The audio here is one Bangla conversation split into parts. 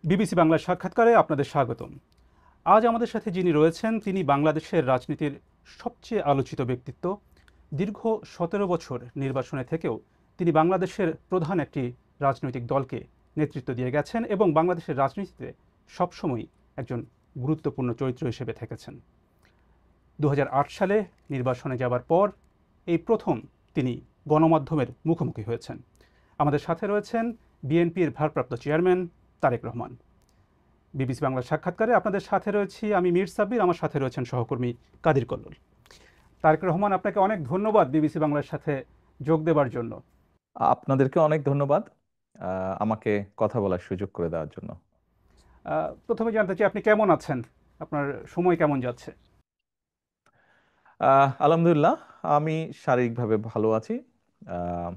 বিবিসি বাংলার সাক্ষাৎকারে আপনাদের স্বাগতম। আজ আমাদের সাথে যিনি রয়েছেন তিনি বাংলাদেশের রাজনীতির সবচেয়ে আলোচিত ব্যক্তিত্ব। দীর্ঘ ১৭ বছর নির্বাসনে থেকেও তিনি বাংলাদেশের প্রধান একটি রাজনৈতিক দলকে নেতৃত্ব দিয়ে গেছেন এবং বাংলাদেশের রাজনীতিতে সবসময়ই একজন গুরুত্বপূর্ণ চরিত্র হিসেবে থেকেছেন। ২০০৮ সালে নির্বাসনে যাবার পর এই প্রথম তিনি গণমাধ্যমের মুখোমুখি হয়েছেন। আমাদের সাথে রয়েছেন বিএনপির ভারপ্রাপ্ত চেয়ারম্যান তারেক রহমান। বিবিসি বাংলার সাক্ষাৎকারে আপনাদের সাথে রয়েছি আমি মীর সাব্বির, আমার সাথে রয়েছেন সহকর্মী কাদির কল্লোল। তারেক রহমান, আপনাকে অনেক ধন্যবাদ বিবিসি বাংলার সাথে যোগ দেবার জন্য। আপনাদেরকে অনেক ধন্যবাদ আমাকে কথা বলার সুযোগ করে দেওয়ার জন্য। প্রথমে জানতে চাই আপনি কেমন আছেন, আপনার সময় কেমন যাচ্ছে? আলহামদুলিল্লাহ, আমি শারীরিকভাবে ভালো আছি। আহ,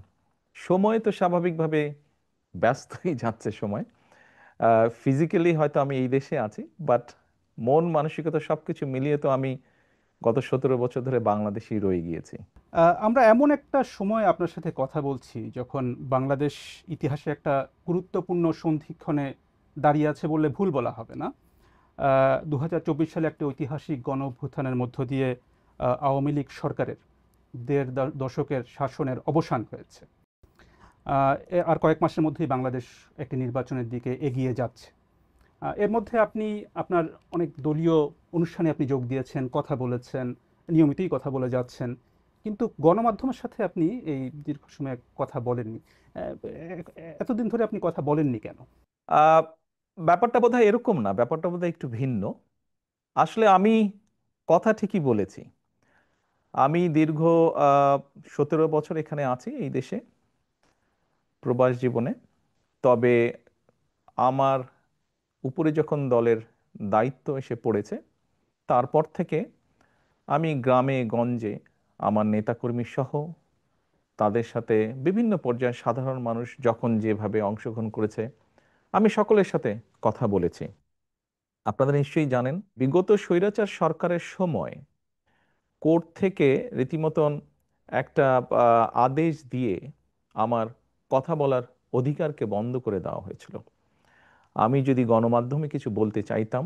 সময় তো স্বাভাবিকভাবে ব্যস্তই যাচ্ছে সময়। ফিজিক্যালি হয়তো আমি এই দেশে আছি, বাট মন মানসিকতা সবকিছু মিলিয়ে তো আমি গত 17 বছর ধরে বাংলাদেশেই রয়ে গিয়েছি। আমরা এমন একটা সময় আপনার সাথে কথা বলছি যখন বাংলাদেশ ইতিহাসে একটা গুরুত্বপূর্ণ সন্ধিক্ষণে দাঁড়িয়ে আছে বললে ভুল বলা হবে না। ২০২৪ সালে একটা ঐতিহাসিক গণ অভ্যুত্থানের মধ্য দিয়ে আওয়ামী লীগ সরকারের দেড় দশকের শাসনের অবসান হয়েছে। আর কয়েক মাসের মধ্যেই বাংলাদেশ একটি নির্বাচনের দিকে এগিয়ে যাচ্ছে। এর মধ্যে আপনি আপনার অনেক দলীয় অনুষ্ঠানে আপনি যোগ দিয়েছেন, কথা বলেছেন, নিয়মিতই কথা বলে যাচ্ছেন, কিন্তু গণমাধ্যমের সাথে আপনি এই দীর্ঘ সময় কথা বলেননি। এতদিন ধরে আপনি কথা বলেননি কেন? আহ, ব্যাপারটা বোধহয় এরকম না, ব্যাপারটা বোধহয় একটু ভিন্ন। আসলে আমি কথা ঠিকই বলেছি। আমি দীর্ঘ 17 বছর এখানে আছি এই দেশে প্রবাস জীবনে। তবে আমার উপরে যখন দলের দায়িত্ব এসে পড়েছে, তারপর থেকে আমি গ্রামে গঞ্জে আমার নেতাকর্মী সহ তাদের সাথে বিভিন্ন পর্যায়ে সাধারণ মানুষ যখন যেভাবে অংশগ্রহণ করেছে, আমি সকলের সাথে কথা বলেছি। আপনারা নিশ্চয়ই জানেন, বিগত স্বৈরাচার সরকারের সময় কোর্ট থেকে রীতিমতন একটা আদেশ দিয়ে আমার কথা বলার অধিকারকে বন্ধ করে দেওয়া হয়েছিল। আমি যদি গণমাধ্যমে কিছু বলতে চাইতাম,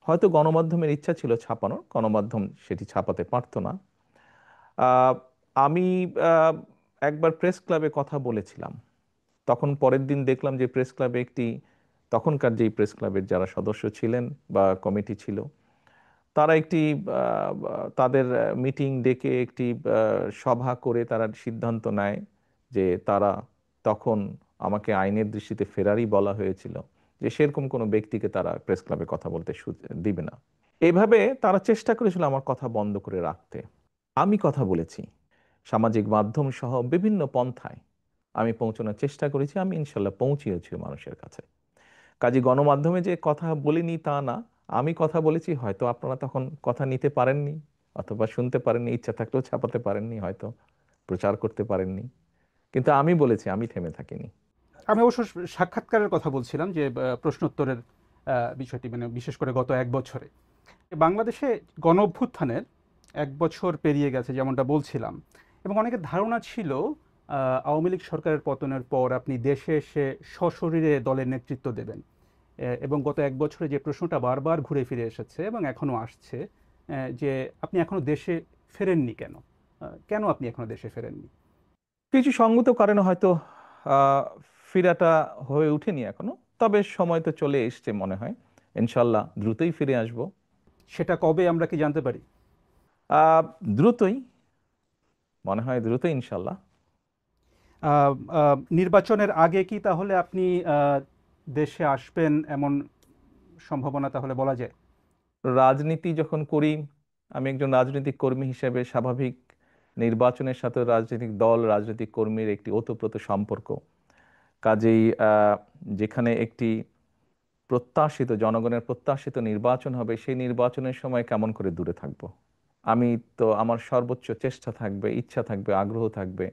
হয়তো গণমাধ্যমের ইচ্ছা ছিল ছাপানোর, গণমাধ্যম সেটি ছাপাতে পারতো না। আহ, আমি আহ, একবার প্রেস ক্লাবে কথা বলেছিলাম। তখন পরের দিন দেখলাম যে প্রেস ক্লাবে একটি, তখনকার যেই প্রেস ক্লাবের যারা সদস্য ছিলেন বা কমিটি ছিল, তারা একটি তাদের মিটিং ডেকে একটি সভা করে তারা সিদ্ধান্ত নেয় যে তারা, তখন আমাকে আইনের দৃষ্টিতে ফেরারি বলা হয়েছিল, যে সেরকম কোনো ব্যক্তিকে তারা প্রেস ক্লাবে কথা বলতে দিবে না। এইভাবে তারা চেষ্টা করেছিল আমার কথা বন্ধ করে রাখতে। আমি কথা বলেছি সামাজিক মাধ্যম সহ বিভিন্ন পন্থায়, আমি পৌঁছানোর চেষ্টা করেছি, আমি ইনশাল্লাহ পৌঁছিয়েছি মানুষের কাছে। কাজে গণমাধ্যমে যে কথা বলিনি তা না, আমি কথা বলেছি, হয়তো আপনারা তখন কথা নিতে পারেননি অথবা শুনতে পারেননি, ইচ্ছা থাকলেও ছাপাতে পারেননি, হয়তো প্রচার করতে পারেননি, কিন্তু আমি বলেছি, আমি থেমে থাকিনি। আমি অবশ্য সাক্ষাৎকারের কথা বলছিলাম, যে প্রশ্নোত্তরের বিষয়টি, মানে বিশেষ করে গত এক বছরে বাংলাদেশে গণ অভ্যুত্থানের এক বছর পেরিয়ে গেছে যেমনটা বলছিলাম, এবং অনেকের ধারণা ছিল আওয়ামী লীগ সরকারের পতনের পর আপনি দেশে এসে সশরীরে দলের নেতৃত্ব দেবেন। এবং গত এক বছরে যে প্রশ্নটা বারবার ঘুরে ফিরে এসেছে এবং এখনও আসছে, যে আপনি এখনও দেশে ফেরেননি কেন? কেন আপনি এখনও দেশে ফেরেননি? কিছু সঙ্গত কারণে হয়তো আহ ফেরাটা হয়ে ওঠেনি এখনো, তবে সময় তো চলে এসছে মনে হয়। ইনশাল্লাহ দ্রুতই ফিরে আসব। সেটা কবে আমরা কি জানতে পারি? আহ দ্রুতই, মনে হয় দ্রুতই ইনশাল্লাহ। নির্বাচনের আগে কি তাহলে আপনি দেশে আসবেন এমন সম্ভাবনা তাহলে বলা যায়? রাজনীতি যখন করি, আমি একজন রাজনৈতিক কর্মী হিসেবে স্বাভাবিক নির্বাচনের সাথে রাজনৈতিক দল রাজনৈতিক কর্মীর একটি ওতপ্রোত সম্পর্ক। কাজেই যেখানে একটি প্রত্যাশিত, জনগণের প্রত্যাশিত নির্বাচন হবে, সেই নির্বাচনের সময় কেমন করে দূরে থাকব? আমি তো, আমার সর্বোচ্চ চেষ্টা থাকবে, ইচ্ছা থাকবে, আগ্রহ থাকবে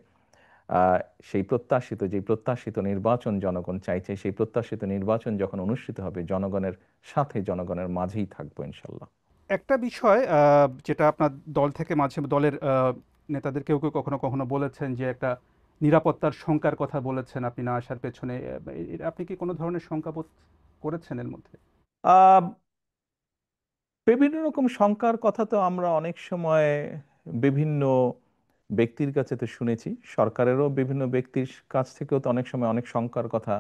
আহ সেই প্রত্যাশিত, যে প্রত্যাশিত নির্বাচন জনগণ চাইছে, সেই প্রত্যাশিত নির্বাচন যখন অনুষ্ঠিত হবে, জনগণের সাথে, জনগণের মাঝেই থাকবো ইনশাল্লাহ। একটা বিষয় যেটা আপনার দল থেকে মাঝে দলের নেতাদের কেউ কেউ কখনো কখনো বলেছেন, যে একটা নিরাপত্তার শঙ্কার কথা বলেছেন আপনি না আসার পেছনে। আপনি কি কোনো ধরনের শঙ্কা বোধ করেছেন এর মধ্যে? আহ বিভিন্ন রকম শঙ্কার কথা তো আমরা অনেক সময় বিভিন্ন ব্যক্তির কাছে তো শুনেছি, সরকারেরও বিভিন্ন ব্যক্তির কাছ থেকেও তো অনেক সময় অনেক শঙ্কার কথা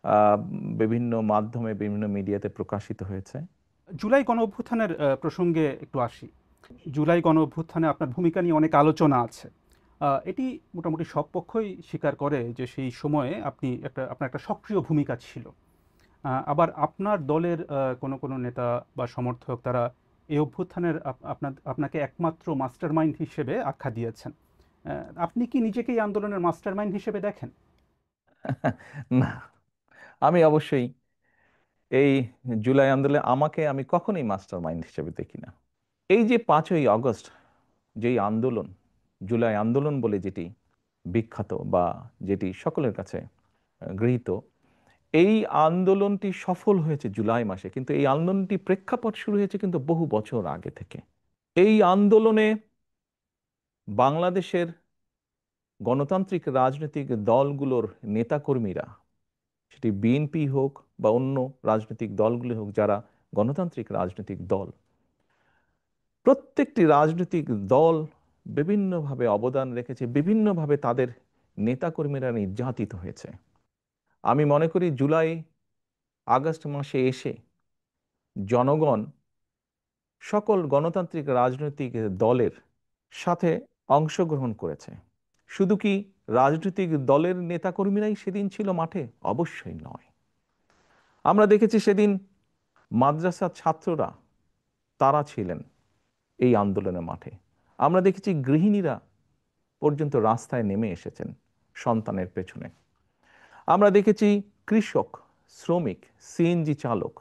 আহ, বিভিন্ন মাধ্যমে বিভিন্ন মিডিয়াতে প্রকাশিত হয়েছে। জুলাই গণ অভ্যুত্থানের প্রসঙ্গে একটু আসি। জুলাই গণ অভ্যুত্থানে আপনার ভূমিকা নিয়ে অনেক আলোচনা আছে। এটি মোটামুটি সব পক্ষই স্বীকার করে যে সেই সময়ে আপনার একটা সক্রিয় ভূমিকা ছিল। আবার আপনার দলের কোনো নেতা বা সমর্থক তারা এই অভ্যুত্থানের আপনাকে একমাত্র মাস্টারমাইন্ড হিসেবে আখ্যা দিয়েছেন। আপনি কি নিজেকে এই আন্দোলনের মাস্টারমাইন্ড হিসেবে দেখেন? না, আমি অবশ্যই এই জুলাই আন্দোলনে আমি কখনোই মাস্টার মাইন্ড হিসেবে দেখি না। এই যে 5ই আগস্ট, যেই আন্দোলন, জুলাই আন্দোলন বলে যেটি বিখ্যাত বা যেটি সকলের কাছে গৃহীত, এই আন্দোলনটি সফল হয়েছে জুলাই মাসে, কিন্তু এই আন্দোলনটি প্রেক্ষাপট শুরু হয়েছে কিন্তু বহু বছর আগে থেকে। এই আন্দোলনে বাংলাদেশের গণতান্ত্রিক রাজনৈতিক দলগুলোর নেতাকর্মীরা, সেটি বিএনপি হোক বা অন্য রাজনৈতিক দলগুলো হোক, যারা গণতান্ত্রিক রাজনৈতিক দল, প্রত্যেকটি রাজনৈতিক দল বিভিন্নভাবে অবদান রেখেছে, বিভিন্নভাবে তাদের নেতাকর্মীরা নির্যাতিত হয়েছে। আমি মনে করি জুলাই আগস্ট মাসে এসে জনগণ সকল গণতান্ত্রিক রাজনৈতিক দলের সাথে অংশগ্রহণ করেছে। শুধু কি রাজনৈতিক দলের নেতাকর্মীরাই সেদিন ছিল মাঠে? অবশ্যই নয়। আমরা দেখেছি সেদিন মাদ্রাসার ছাত্ররা, তারা ছিলেন এই আন্দোলনের মাঠে। আমরা দেখেছি গৃহিণীরা পর্যন্ত রাস্তায় নেমে এসেছেন সন্তানের পেছনে। আমরা দেখেছি কৃষক, শ্রমিক, সিএনজি চালক,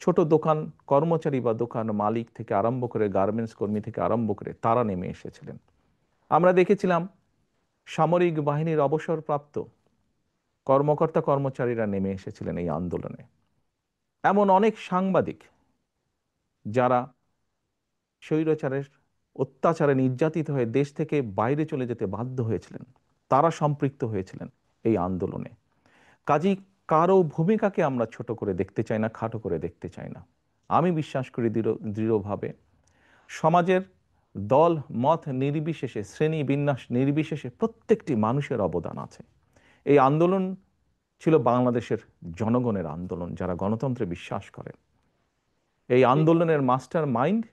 ছোট দোকান কর্মচারী বা দোকান মালিক থেকে আরম্ভ করে গার্মেন্টস কর্মী থেকে আরম্ভ করে তারা নেমে এসেছিলেন। আমরা দেখেছিলাম সামরিক বাহিনীর অবসরপ্রাপ্ত কর্মকর্তা কর্মচারীরা নেমে এসেছিলেন এই আন্দোলনে। এমন অনেক সাংবাদিক যারা স্বৈরাচারের অত্যাচারে নির্যাতিত হয়ে দেশ থেকে বাইরে চলে যেতে বাধ্য হয়েছিলেন, তারা সম্পৃক্ত হয়েছিলেন এই আন্দোলনে। কাজেই কারো ভূমিকাকে আমরা ছোট করে দেখতে চাই না, খাটো করে দেখতে চাই না। আমি বিশ্বাস করি দৃঢ়ভাবে সমাজের দল মত নির্বিশেষে, শ্রেণী বিন্যাস নির্বিশেষে প্রত্যেকটি মানুষের অবদান আছে। এই আন্দোলন ছিল বাংলাদেশের জনগণের আন্দোলন, যারা গণতন্ত্রে বিশ্বাস করেন। এই আন্দোলনের মাস্টার মাইন্ড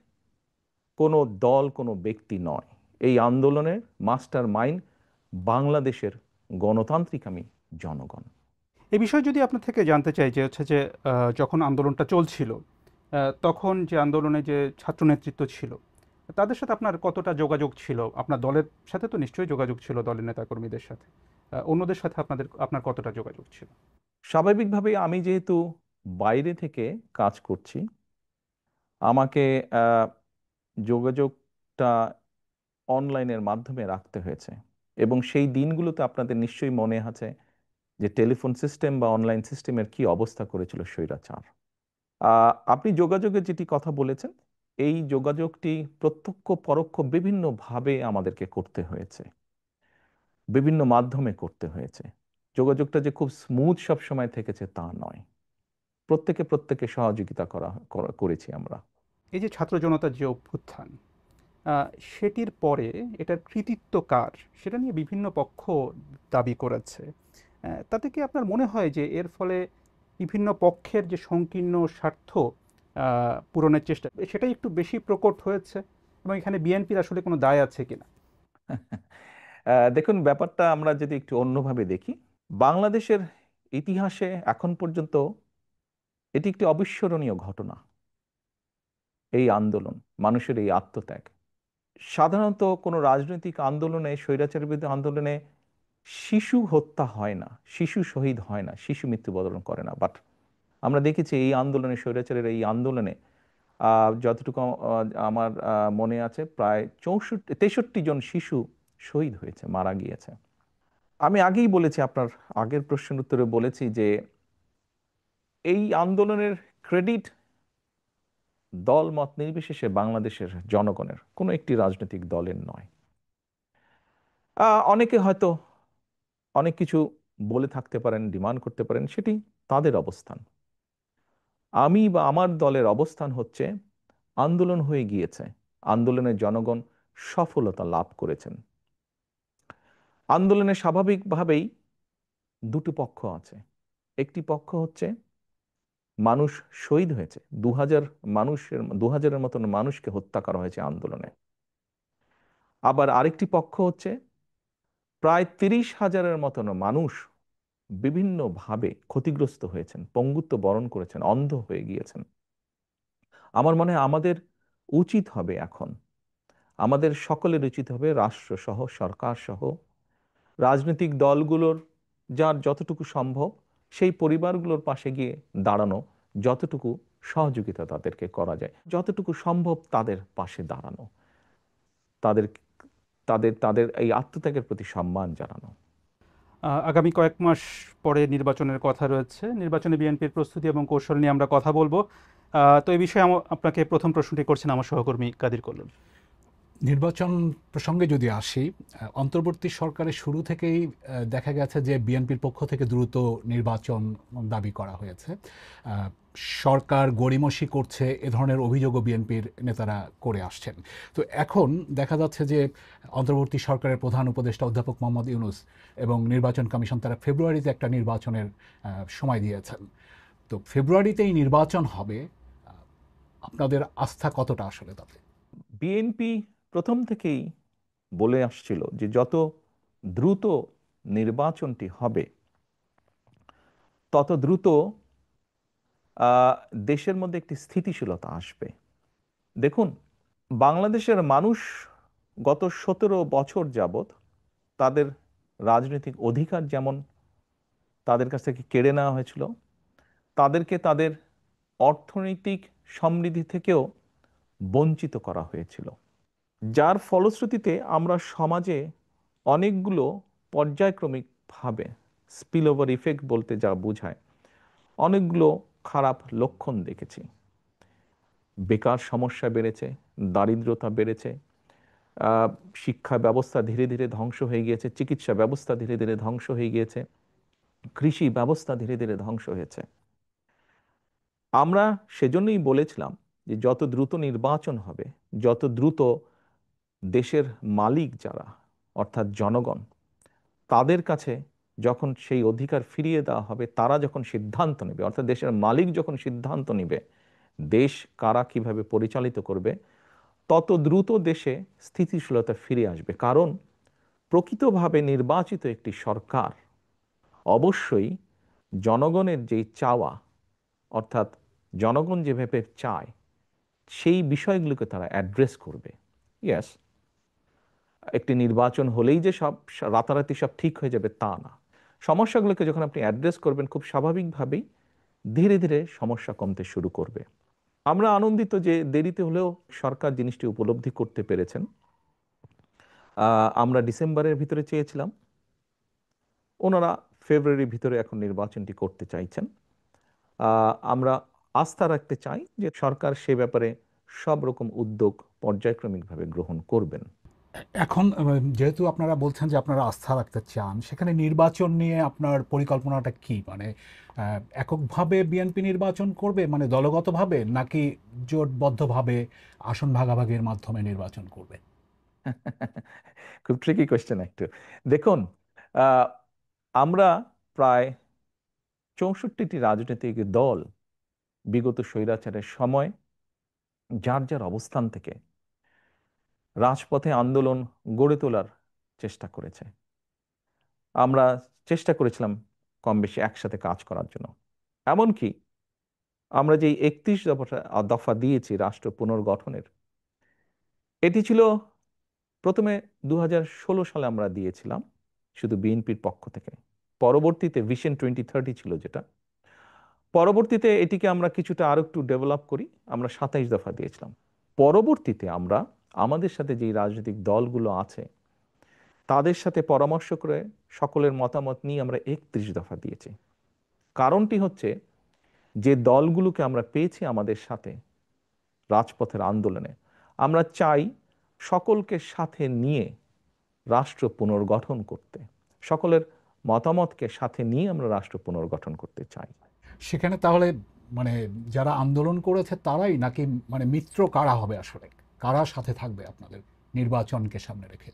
কোনো দল, কোনো ব্যক্তি নয়। এই আন্দোলনের মাস্টার মাইন্ড বাংলাদেশের গণতান্ত্রিক আমি জনগণ। এ বিষয়ে যদি আপনার থেকে জানতে চাই যে হচ্ছে যে যখন আন্দোলনটা চলছিল, তখন যে আন্দোলনে যে ছাত্র নেতৃত্ব ছিল তাদের সাথে আপনার কতটা যোগাযোগ ছিল? আপনার দলের সাথে তো নিশ্চয়ই যোগাযোগ ছিল, দলের নেতাকর্মীদের সাথে। অন্যদের সাথে আপনার কতটা যোগাযোগ ছিল? স্বাভাবিকভাবে আমি যেহেতু বাইরে থেকে কাজ করছি, আমাকে আহ, যোগাযোগটা অনলাইনের মাধ্যমে রাখতে হয়েছে। এবং সেই দিনগুলোতে আপনাদের নিশ্চয়ই মনে আছে যে টেলিফোন সিস্টেম বা অনলাইন সিস্টেমের কি অবস্থা করেছিল স্বৈরাচার। আপনি যোগাযোগের যেটি কথা বলেছেন, এই যোগাযোগটি প্রত্যক্ষ পরোক্ষ বিভিন্নভাবে আমাদেরকে করতে হয়েছে, বিভিন্ন মাধ্যমে করতে হয়েছে। যোগাযোগটা যে খুব স্মুথ সব সময় থেকেছে তা নয়। প্রত্যেকে প্রত্যেকে সহযোগিতা করেছি আমরা। এই যে ছাত্র জনতার যে অভ্যুত্থান, সেটির পরে এটার কৃতিত্ব কার সেটা নিয়ে বিভিন্ন পক্ষ দাবি করেছে। তাতে কি আপনার মনে হয় যে এর ফলে বিভিন্ন পক্ষের যে সংকীর্ণ স্বার্থ পূরণের চেষ্টা সেটাই একটু বেশি প্রকট হয়েছে, এবং এখানে বিএনপির আসলে কোনো দায় আছে কিনা? দেখুন, ব্যাপারটা আমরা যদি একটু অন্যভাবে দেখি, বাংলাদেশের ইতিহাসে এখন পর্যন্ত এটি একটি অবিস্মরণীয় ঘটনা। এই আন্দোলন, মানুষের এই আত্মত্যাগ, সাধারণত কোনো রাজনৈতিক আন্দোলনে, স্বৈরাচারের বিরুদ্ধে আন্দোলনে শিশু হত্যা হয় না, শিশু শহীদ হয় না, শিশু মৃত্যুবরণ করে না। বাট আমরা দেখেছি এই আন্দোলনে, স্বৈরাচারের এই আন্দোলনে যতটুকু আমার মনে আছে, প্রায় 63 জন শিশু শহীদ হয়েছে, মারা গিয়েছে। আমি আগেই বলেছি, আপনার আগের প্রশ্নের উত্তরে বলেছি যে এই আন্দোলনের ক্রেডিট দল মত নির্বিশেষে বাংলাদেশের জনগণের, কোনো একটি রাজনৈতিক দলের নয়। অনেকে হয়তো অনেক কিছু বলে থাকতে পারেন, ডিমান্ড করতে পারেন, সেটি তাদের অবস্থান। আমি বা আমার দলের অবস্থান হচ্ছে আন্দোলন হয়ে গিয়েছে, আন্দোলনের জনগণ সফলতা লাভ করেছেন। আন্দোলনে স্বাভাবিকভাবেই দুটো পক্ষ আছে। একটি পক্ষ হচ্ছে মানুষ শহীদ হয়েছে, 2000-এর মতন মানুষকে হত্যা করা হয়েছে আন্দোলনে। আবার আরেকটি পক্ষ হচ্ছে প্রায় 30,000-এর মতন মানুষ বিভিন্নভাবে ক্ষতিগ্রস্ত হয়েছেন, পঙ্গুত্ব বরণ করেছেন, অন্ধ হয়ে গিয়েছেন। আমার মনে হয় আমাদের উচিত হবে এখন, আমাদের সকলের উচিত হবে রাষ্ট্রসহ, সরকারসহ, রাজনৈতিক দলগুলোর যার যতটুকু সম্ভব সেই পরিবারগুলোর পাশে গিয়ে দাঁড়ানো, যতটুকু সহযোগিতা তাদেরকে করা যায়, যতটুকু সম্ভব তাদের পাশে দাঁড়ানো, তাদের তাদের তাদের এই আত্মত্যাগের প্রতি সম্মান জানানো। আগামী কয়েক মাস পরে নির্বাচনের কথা রয়েছে। নির্বাচনে বিএনপির প্রস্তুতি এবং কৌশল নিয়ে আমরা কথা বলবো। তো এই বিষয়ে আপনাকে প্রথম প্রশ্নটি করছেন আমার সহকর্মী কাদির কল্লোল। নির্বাচন প্রসঙ্গে যদি আসি, অন্তর্বর্তী সরকারের শুরু থেকেই দেখা গেছে যে বিএনপির পক্ষ থেকে দ্রুত নির্বাচন দাবি করা হয়েছে। সরকার গড়িমসি করছে, এ ধরনের অভিযোগও বিএনপির নেতারা করে আসছেন। তো এখন দেখা যাচ্ছে যে অন্তর্বর্তী সরকারের প্রধান উপদেষ্টা অধ্যাপক মোহাম্মদ ইউনূস এবং নির্বাচন কমিশন তারা ফেব্রুয়ারিতে একটা নির্বাচনের সময় দিয়েছেন। তো ফেব্রুয়ারিতেই নির্বাচন হবে, আপনাদের আস্থা কতটা আসলে তাতে? বিএনপি প্রথম থেকেই বলে আসছিল যে যত দ্রুত নির্বাচনটি হবে তত দ্রুত দেশের মধ্যে একটি স্থিতিশীলতা আসবে। দেখুন, বাংলাদেশের মানুষ গত 17 বছর যাবৎ তাদের রাজনৈতিক অধিকার যেমন তাদের কাছ থেকে কেড়ে নেওয়া হয়েছিল, তাদেরকে তাদের অর্থনৈতিক সমৃদ্ধি থেকেও বঞ্চিত করা হয়েছিল। যার ফলশ্রুতিতে আমরা সমাজে অনেকগুলো পর্যায়ক্রমিকভাবে, স্পিল ওভার ইফেক্ট বলতে যা বোঝায়, অনেকগুলো খারাপ লক্ষণ দেখেছি। বেকার সমস্যা বেড়েছে, দারিদ্রতা বেড়েছে, শিক্ষা ব্যবস্থা ধীরে ধীরে ধ্বংস হয়ে গিয়েছে, চিকিৎসা ব্যবস্থা ধীরে ধীরে ধ্বংস হয়ে গিয়েছে, কৃষি ব্যবস্থা ধীরে ধীরে ধ্বংস হয়েছে। আমরা সেজন্যই বলেছিলাম যে যত দ্রুত নির্বাচন হবে, যত দ্রুত দেশের মালিক যারা অর্থাৎ জনগণ, তাদের কাছে যখন সেই অধিকার ফিরিয়ে দেওয়া হবে, তারা যখন সিদ্ধান্ত নেবে, অর্থাৎ দেশের মালিক যখন সিদ্ধান্ত নেবে দেশ কারা কিভাবে পরিচালিত করবে, তত দ্রুত দেশে স্থিতিশীলতা ফিরে আসবে। কারণ প্রকৃতভাবে নির্বাচিত একটি সরকার অবশ্যই জনগণের যেই চাওয়া, অর্থাৎ জনগণ যেভাবে চায় সেই বিষয়গুলোকে তারা অ্যাড্রেস করবে। ইয়েস, একটি নির্বাচন হলেই যে সব রাতারাতি সব ঠিক হয়ে যাবে তা না। সমস্যাগুলোকে যখন আপনি অ্যাড্রেস করবেন, খুব স্বাভাবিকভাবেই ধীরে ধীরে সমস্যা কমতে শুরু করবে। আমরা আনন্দিত যে দেরিতে হলেও সরকার জিনিসটি উপলব্ধি করতে পেরেছেন। আমরা ডিসেম্বরের ভিতরে চেয়েছিলাম, ওনারা ফেব্রুয়ারির ভিতরে এখন নির্বাচনটি করতে চাইছেন। আমরা আস্থা রাখতে চাই যে সরকার সে ব্যাপারে সব রকম উদ্যোগ পর্যায়ক্রমিকভাবে গ্রহণ করবেন। এখন যেহেতু আপনারা বলছেন যে আপনারা আস্থা রাখতে চান, সেখানে নির্বাচন নিয়ে আপনার পরিকল্পনাটা কি? মানে এককভাবে বিএনপি নির্বাচন করবে, মানে দলগতভাবে, নাকি জোটবদ্ধভাবে আসন ভাগাভাগির মাধ্যমে নির্বাচন করবে? খুব ট্রিকি কোয়েশ্চেন একটু। দেখুন, আহ, আমরা প্রায় 64টি রাজনৈতিক দল বিগত স্বৈরাচারের সময় যার যার অবস্থান থেকে রাজপথে আন্দোলন গড়ে তোলার চেষ্টা করেছে। আমরা চেষ্টা করেছিলাম কম বেশি একসাথে কাজ করার জন্য। এমনকি আমরা যে 31 দফা দিয়েছি রাষ্ট্র পুনর্গঠনের, এটি ছিল প্রথমে 2016 সালে আমরা দিয়েছিলাম শুধু বিএনপির পক্ষ থেকে। পরবর্তীতে ভিশন 2030 ছিল যেটা, পরবর্তীতে এটিকে আমরা কিছুটা আরো একটু ডেভেলপ করি, আমরা 27 দফা দিয়েছিলাম। পরবর্তীতে আমরা আমাদের সাথে যে রাজনৈতিক দলগুলো আছে তাদের সাথে পরামর্শ করে সকলের মতামত নিয়ে আমরা 31 দফা দিয়েছি। কারণটি হচ্ছে যে দলগুলোকে আমরা পেয়েছি আমাদের সাথে রাজপথের আন্দোলনে, আমরা চাই সকলকে সাথে নিয়ে রাষ্ট্র পুনর্গঠন করতে, সকলের মতামতকে সাথে নিয়ে আমরা রাষ্ট্র পুনর্গঠন করতে চাই। সেখানে তাহলে মানে যারা আন্দোলন করেছে তারাই, নাকি মানে মিত্র কারা হবে আসলে, কারা সাথে থাকবে আপনাদের নির্বাচনকে সামনে রেখে?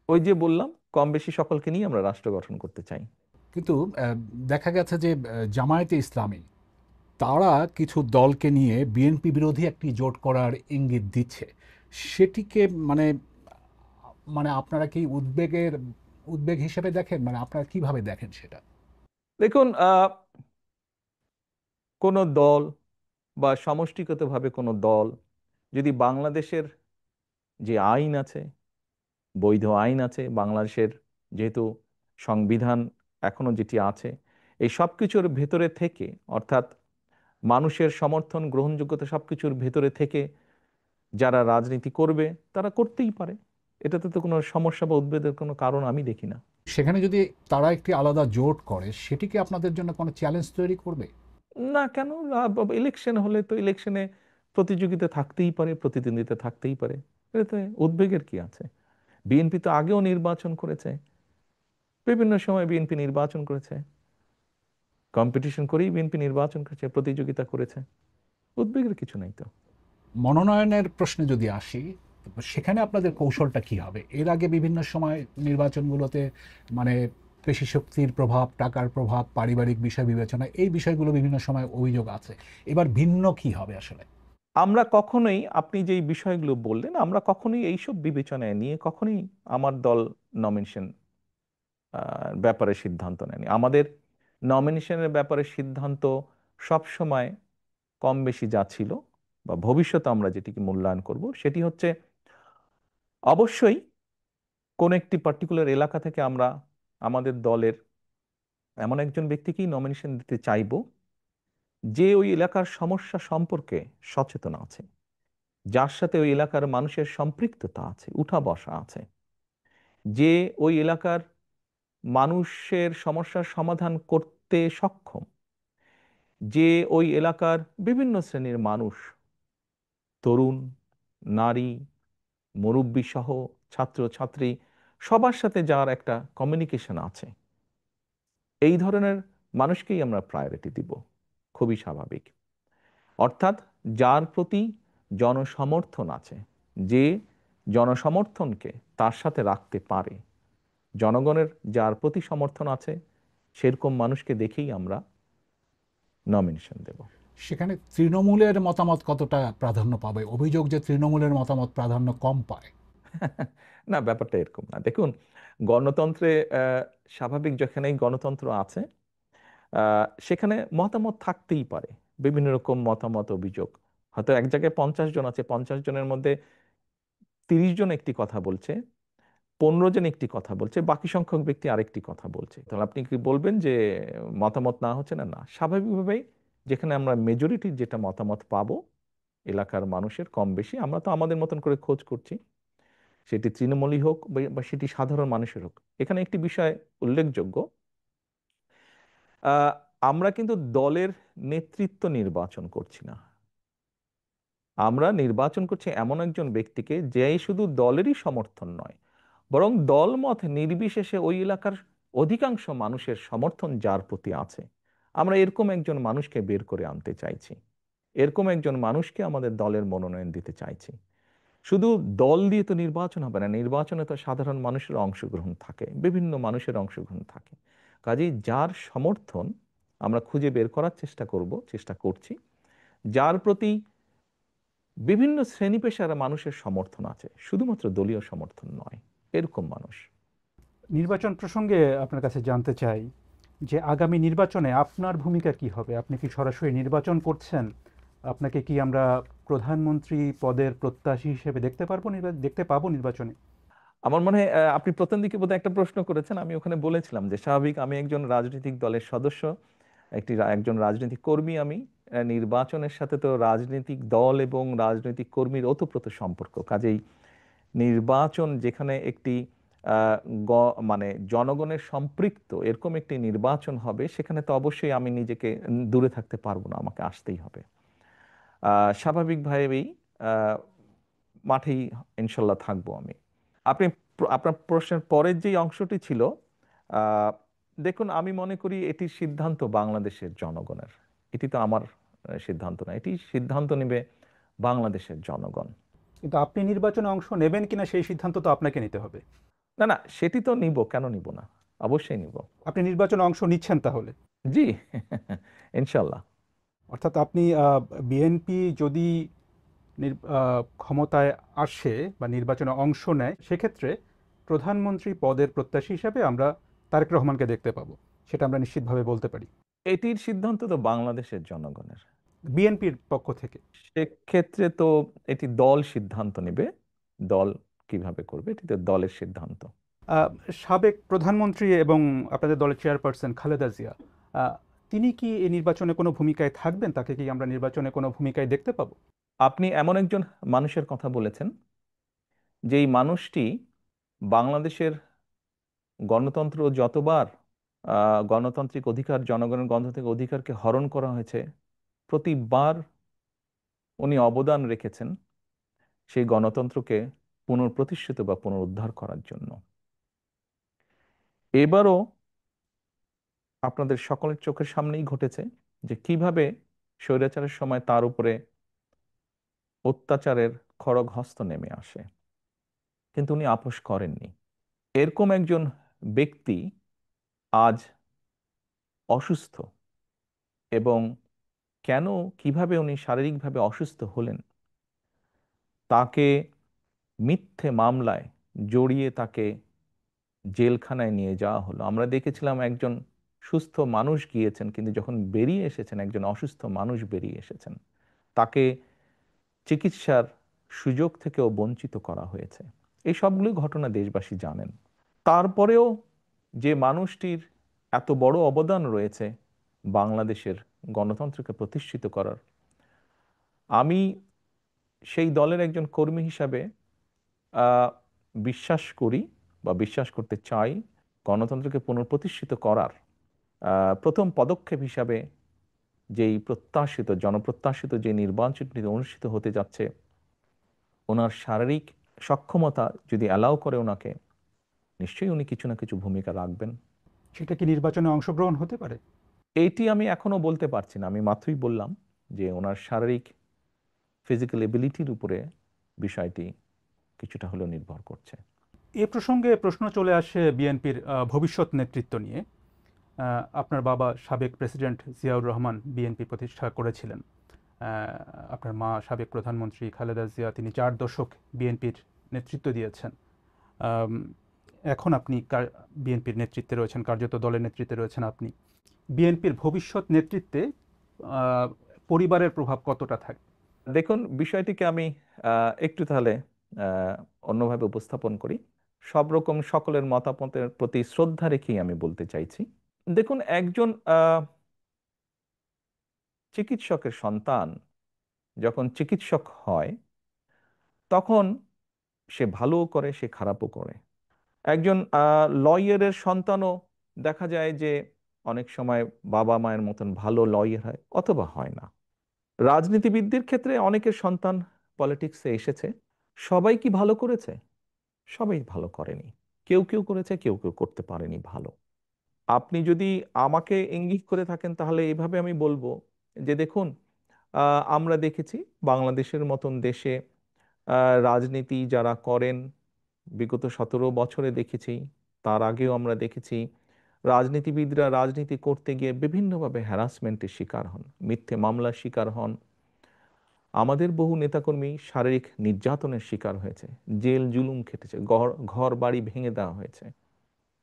ওই যে বললাম, কম বেশি সকলকে নিয়ে আমরা রাষ্ট্র গঠন করতে চাই। কিন্তু দেখা গেছে যে জামায়াতে ইসলামী তারা কিছু দলকে নিয়ে বিএনপি বিরোধী একটি জোট করার ইঙ্গিত দিচ্ছে। সেটিকে মানে মানে আপনারা কি উদ্বেগ হিসেবে দেখেন, মানে আপনারা কিভাবে দেখেন সেটা? দেখুন, কোনো দল বা সমষ্টিগতভাবে কোনো দল যদি বাংলাদেশের যে আইন আছে, বৈধ আইন আছে বাংলাদেশের, যেহেতু সংবিধান এখনো যেটি আছে, এই সব কিছুর ভেতরে থেকে, অর্থাৎ মানুষের সমর্থন গ্রহণযোগ্যতা সব কিছুর ভেতরে থেকে যারা রাজনীতি করবে তারা করতেই পারে। এটাতে তো কোনো সমস্যা বা উদ্বেগের কোনো কারণ আমি দেখি না। সেখানে যদি তারা একটি আলাদা জোট করে, সেটি কি আপনাদের জন্য কোনো চ্যালেঞ্জ তৈরি করবে? না, কেন? ইলেকশন হলে তো ইলেকশনে প্রতিযোগিতা থাকতেই পারে, প্রতিদ্বন্দ্বিতা থাকতেই পারে। এতে উদ্বেগের কি আছে? বিএনপি তো আগেও নির্বাচন করেছে, বিভিন্ন সময় বিএনপি নির্বাচন করেছে, কম্পিটিশন করেই বিএনপি নির্বাচন করেছে, প্রতিযোগিতা করেছে। উদ্বেগের কিছু নাই তো। মনোনয়নের প্রশ্নে যদি আসি, সেখানে আপনাদের কৌশলটা কি হবে? এর আগে বিভিন্ন সময় নির্বাচনগুলোতে মানে পেশি শক্তির প্রভাব, টাকার প্রভাব, পারিবারিক বিষয় বিবেচনা, এই বিষয়গুলো বিভিন্ন সময় অভিযোগ আছে। এবার ভিন্ন কি হবে আসলে? আমরা কখনোই, আপনি যেই বিষয়গুলো বললেন, আমরা কখনোই এইসব বিবেচনায় নিয়ে কখনোই আমার দল নমিনেশন ব্যাপারে সিদ্ধান্ত নেয়নি। আমাদের নমিনেশনের ব্যাপারে সিদ্ধান্ত সব সময় কম বেশি যা ছিল, বা ভবিষ্যতে আমরা যেটিকে মূল্যায়ন করব, সেটি হচ্ছে অবশ্যই কোন একটি পার্টিকুলার এলাকা থেকে আমরা আমাদের দলের এমন একজন ব্যক্তিকেই নমিনেশন দিতে চাইব যে ওই এলাকার সমস্যা সম্পর্কে সচেতন আছে, যার সাথে ওই এলাকার মানুষের সম্পৃক্ততা আছে, উঠা বসা আছে, যে ওই এলাকার মানুষের সমস্যার সমাধান করতে সক্ষম, যে ওই এলাকার বিভিন্ন শ্রেণীর মানুষ, তরুণ, নারী, মুরব্বী সহ, ছাত্র ছাত্রী, সবার সাথে যার একটা কমিউনিকেশন আছে, এই ধরনের মানুষকেই আমরা প্রায়োরিটি দিব। খুবই স্বাভাবিক। অর্থাৎ যার প্রতি জনসমর্থন আছে, যে জনসমর্থনকে তার সাথে রাখতে পারে, জনগণের যার প্রতি সমর্থন আছে, সেরকম মানুষকে দেখেই আমরা নমিনেশন দেব। সেখানে তৃণমূলের মতামত কতটা প্রাধান্য পাবে? অভিযোগ যে তৃণমূলের মতামত প্রাধান্য কম পায়। না, ব্যাপারটা এরকম না। দেখুন, গণতন্ত্রে স্বাভাবিক যেখানেই গণতন্ত্র আছে, সেখানে মতামত থাকতেই পারে, বিভিন্ন রকম মতামত, অভিযোগ। হয়তো এক জায়গায় 50 জন আছে, 50 জনের মধ্যে 30 জন একটি কথা বলছে, 15 জন একটি কথা বলছে, বাকি সংখ্যক ব্যক্তি আরেকটি কথা বলছে। তাহলে আপনি কি বলবেন যে মতামত না হচ্ছে? না, না, স্বাভাবিকভাবেই যেখানে আমরা মেজরিটির যেটা মতামত পাবো এলাকার মানুষের কম বেশি, আমরা তো আমাদের মতন করে খোঁজ করছি, সেটি তৃণমূলই হোক বা সেটি সাধারণ মানুষের হোক। এখানে একটি বিষয় উল্লেখযোগ্য, আহ, আমরা কিন্তু দলের নেতৃত্ব নির্বাচন করছি না। আমরা নির্বাচন করছি এমন একজন ব্যক্তিকে যে শুধু দলেরই সমর্থন নয়, বরং দলমত নির্বিশেষে ওই এলাকার অধিকাংশ মানুষের সমর্থন যার প্রতি আছে, আমরা এরকম একজন মানুষকে বের করে আনতে চাইছি, এরকম একজন মানুষকে আমাদের দলের মনোনয়ন দিতে চাইছি। শুধু দল দিয়ে তো নির্বাচন হবে না, নির্বাচনে তো সাধারণ মানুষের অংশগ্রহণ থাকে, বিভিন্ন মানুষের অংশগ্রহণ থাকে। কাজেই যার সমর্থন আমরা খুঁজে বের করার চেষ্টা করছি, যার প্রতি বিভিন্ন শ্রেণী পেশার মানুষের সমর্থন আছে, শুধুমাত্র দলীয় সমর্থন নয়, এরকম মানুষ। নির্বাচন প্রসঙ্গে আপনার কাছে জানতে চাই যে আগামী নির্বাচনে আপনার ভূমিকা কি হবে? আপনি কি সরাসরি নির্বাচন করছেন? আপনাকে কি আমরা প্রধানমন্ত্রী পদের প্রত্যাশী হিসেবে দেখতে পাবো নির্বাচনে? আমার মনে হয় আপনি প্রথম দিকে বোধহয় একটা প্রশ্ন করেছেন, আমি ওখানে বলেছিলাম যে স্বাভাবিক আমি একজন রাজনৈতিক দলের সদস্য, একজন রাজনৈতিক কর্মী। আমি নির্বাচনের সাথে তো রাজনৈতিক দল এবং রাজনৈতিক কর্মীর ওতপ্রোত সম্পর্ক। কাজেই নির্বাচন যেখানে একটি আহ, মানে জনগণের সম্পৃক্ত এরকম একটি নির্বাচন হবে, সেখানে তো অবশ্যই আমি নিজেকে দূরে থাকতে পারবো না, আমাকে আসতেই হবে। স্বাভাবিকভাবেই আহ, মাঠেই ইনশাল্লাহ থাকবো আমি। আপনি আপনার প্রশ্নের পরের যে অংশটি ছিল, দেখুন, আমি মনে করি এটির সিদ্ধান্ত বাংলাদেশের জনগণের। এটি তো আমার সিদ্ধান্ত না, এটি সিদ্ধান্ত নেবে বাংলাদেশের জনগণ। কিন্তু আপনি নির্বাচনে অংশ নেবেন কিনা সেই সিদ্ধান্ত তো আপনাকে নিতে হবে। না না, সেটি তো নিব, কেন নিব না, অবশ্যই নিব। আপনি নির্বাচনে অংশ নিচ্ছেন তাহলে? জি, ইনশাল্লাহ। অর্থাৎ আপনি বিএনপি যদি ক্ষমতায় আসে বা নির্বাচনে অংশ নেয়, সেক্ষেত্রে প্রধানমন্ত্রী পদের প্রত্যাশী হিসাবে আমরা তারেক রহমানকে দেখতে পাবো, সেটা আমরা নিশ্চিতভাবে বলতে পারি এটির সিদ্ধান্ত তো বাংলাদেশের জনগণের। বিএনপির পক্ষ থেকে। সেক্ষেত্রে তো এটি দল সিদ্ধান্ত নেবে, দল কিভাবে করবে এটি তো দলের সিদ্ধান্ত। আহ, সাবেক প্রধানমন্ত্রী এবং আপনাদের দলের চেয়ারপারসন খালেদা জিয়া, আহ, তিনি কি এই নির্বাচনে কোনো ভূমিকায় থাকবেন? তাকে কি আমরা নির্বাচনে কোনো ভূমিকায় দেখতে পাবো? আপনি এমন একজন মানুষের কথা বলেছেন, যেই মানুষটি বাংলাদেশের গণতন্ত্র যতবার গণতান্ত্রিক অধিকার, জনগণের গণতান্ত্রিক অধিকারকে হরণ করা হয়েছে, প্রতিবার উনি অবদান রেখেছেন সেই গণতন্ত্রকে পুনঃপ্রতিষ্ঠিত বা পুনরুদ্ধার করার জন্য। এবারও আপনাদের সকলের চোখের সামনেই ঘটেছে যে কিভাবে স্বৈরাচারের সময় তার উপরে অত্যাচারের খড়গ হস্ত নেমে আসে, কিন্তু উনি আপোস করেননি। এরকম একজন ব্যক্তি আজ অসুস্থ, এবং কেন, কিভাবে উনি শারীরিকভাবে অসুস্থ হলেন, তাকে মিথ্যে মামলায় জড়িয়ে তাকে জেলখানায় নিয়ে যাওয়া হলো। আমরা দেখেছিলাম একজন সুস্থ মানুষ গিয়েছেন, কিন্তু যখন বেরিয়ে এসেছেন একজন অসুস্থ মানুষ বেরিয়ে এসেছেন, তাকে চিকিৎসার সুযোগ থেকেও বঞ্চিত করা হয়েছে। এই সবগুলো ঘটনা দেশবাসী জানেন। তারপরেও যে মানুষটির এত বড় অবদান রয়েছে বাংলাদেশের গণতন্ত্রকে প্রতিষ্ঠিত করার, আমি সেই দলের একজন কর্মী হিসাবে আহ, বিশ্বাস করি বা বিশ্বাস করতে চাই, গণতন্ত্রকে পুনঃপ্রতিষ্ঠিত করার প্রথম পদক্ষেপ হিসাবে যেই প্রত্যাশিত, জনপ্রত্যাশিত যে নির্বাচনটি অনুষ্ঠিত হতে যাচ্ছে, ওনার শারীরিক সক্ষমতা যদি অ্যালাউ করে ওনাকে, নিশ্চয়ই উনি কিছু না কিছু ভূমিকা রাখবেন। সেটা কি নির্বাচনে অংশগ্রহণ হতে পারে? এইটি আমি এখনো বলতে পারছি না। আমি মাত্রই বললাম যে ওনার শারীরিক ফিজিক্যাল এবিলিটির উপরে বিষয়টি কিছুটা হলেও নির্ভর করছে। এ প্রসঙ্গে প্রশ্ন চলে আসে বিএনপির ভবিষ্যৎ নেতৃত্ব নিয়ে। আপনার বাবা সাবেক প্রেসিডেন্ট জিয়াউর রহমান বিএনপি প্রতিষ্ঠা করেছিলেন। আপনার মা সাবেক প্রধানমন্ত্রী খালেদা জিয়া, তিনি 4 দশক বিএনপির নেতৃত্ব দিয়েছেন। আম, এখন আপনি বিএনপির নেতৃত্বে রয়েছেন, কার্যত দলের নেতৃত্বে রয়েছেন আপনি। বিএনপির ভবিষ্যৎ নেতৃত্বে আহ, পরিবারের প্রভাব কতটা থাকে? দেখুন, বিষয়টিকে আমি একটু তাহলে অন্যভাবে উপস্থাপন করি। সব রকম সকলের মতামতের প্রতি শ্রদ্ধা রেখেই আমি বলতে চাইছি। দেখুন, একজন চিকিৎসকের সন্তান যখন চিকিৎসক হয়, তখন সে ভালোও করে, সে খারাপও করে। একজন লয়ারের সন্তানও দেখা যায় যে অনেক সময় বাবা মায়ের মতন ভালো লয়ার হয় অথবা হয় না। রাজনীতিবিদদের ক্ষেত্রে অনেকের সন্তান পলিটিক্সে এসেছে, সবাই কি ভালো করেছে? সবাই ভালো করেনি। কেউ কেউ করেছে, কেউ কেউ করতে পারেনি ভালো। আপনি যদি আমাকে ইঙ্গিত করে থাকেন, তাহলে এইভাবে আমি বলবো যে দেখুন, আমরা দেখেছি বাংলাদেশের মতন দেশে রাজনীতি যারা করেন, বিগত 17 বছরে দেখেছি, তার আগেও আমরা দেখেছি, রাজনীতিবিদরা রাজনীতি করতে গিয়ে বিভিন্নভাবে হ্যারাসমেন্টের শিকার হন, মিথ্যে মামলার শিকার হন। আমাদের বহু নেতাকর্মী শারীরিক নির্যাতনের শিকার হয়েছে, জেল জুলুম খেটেছে, ঘর ঘর বাড়ি ভেঙে দেওয়া হয়েছে।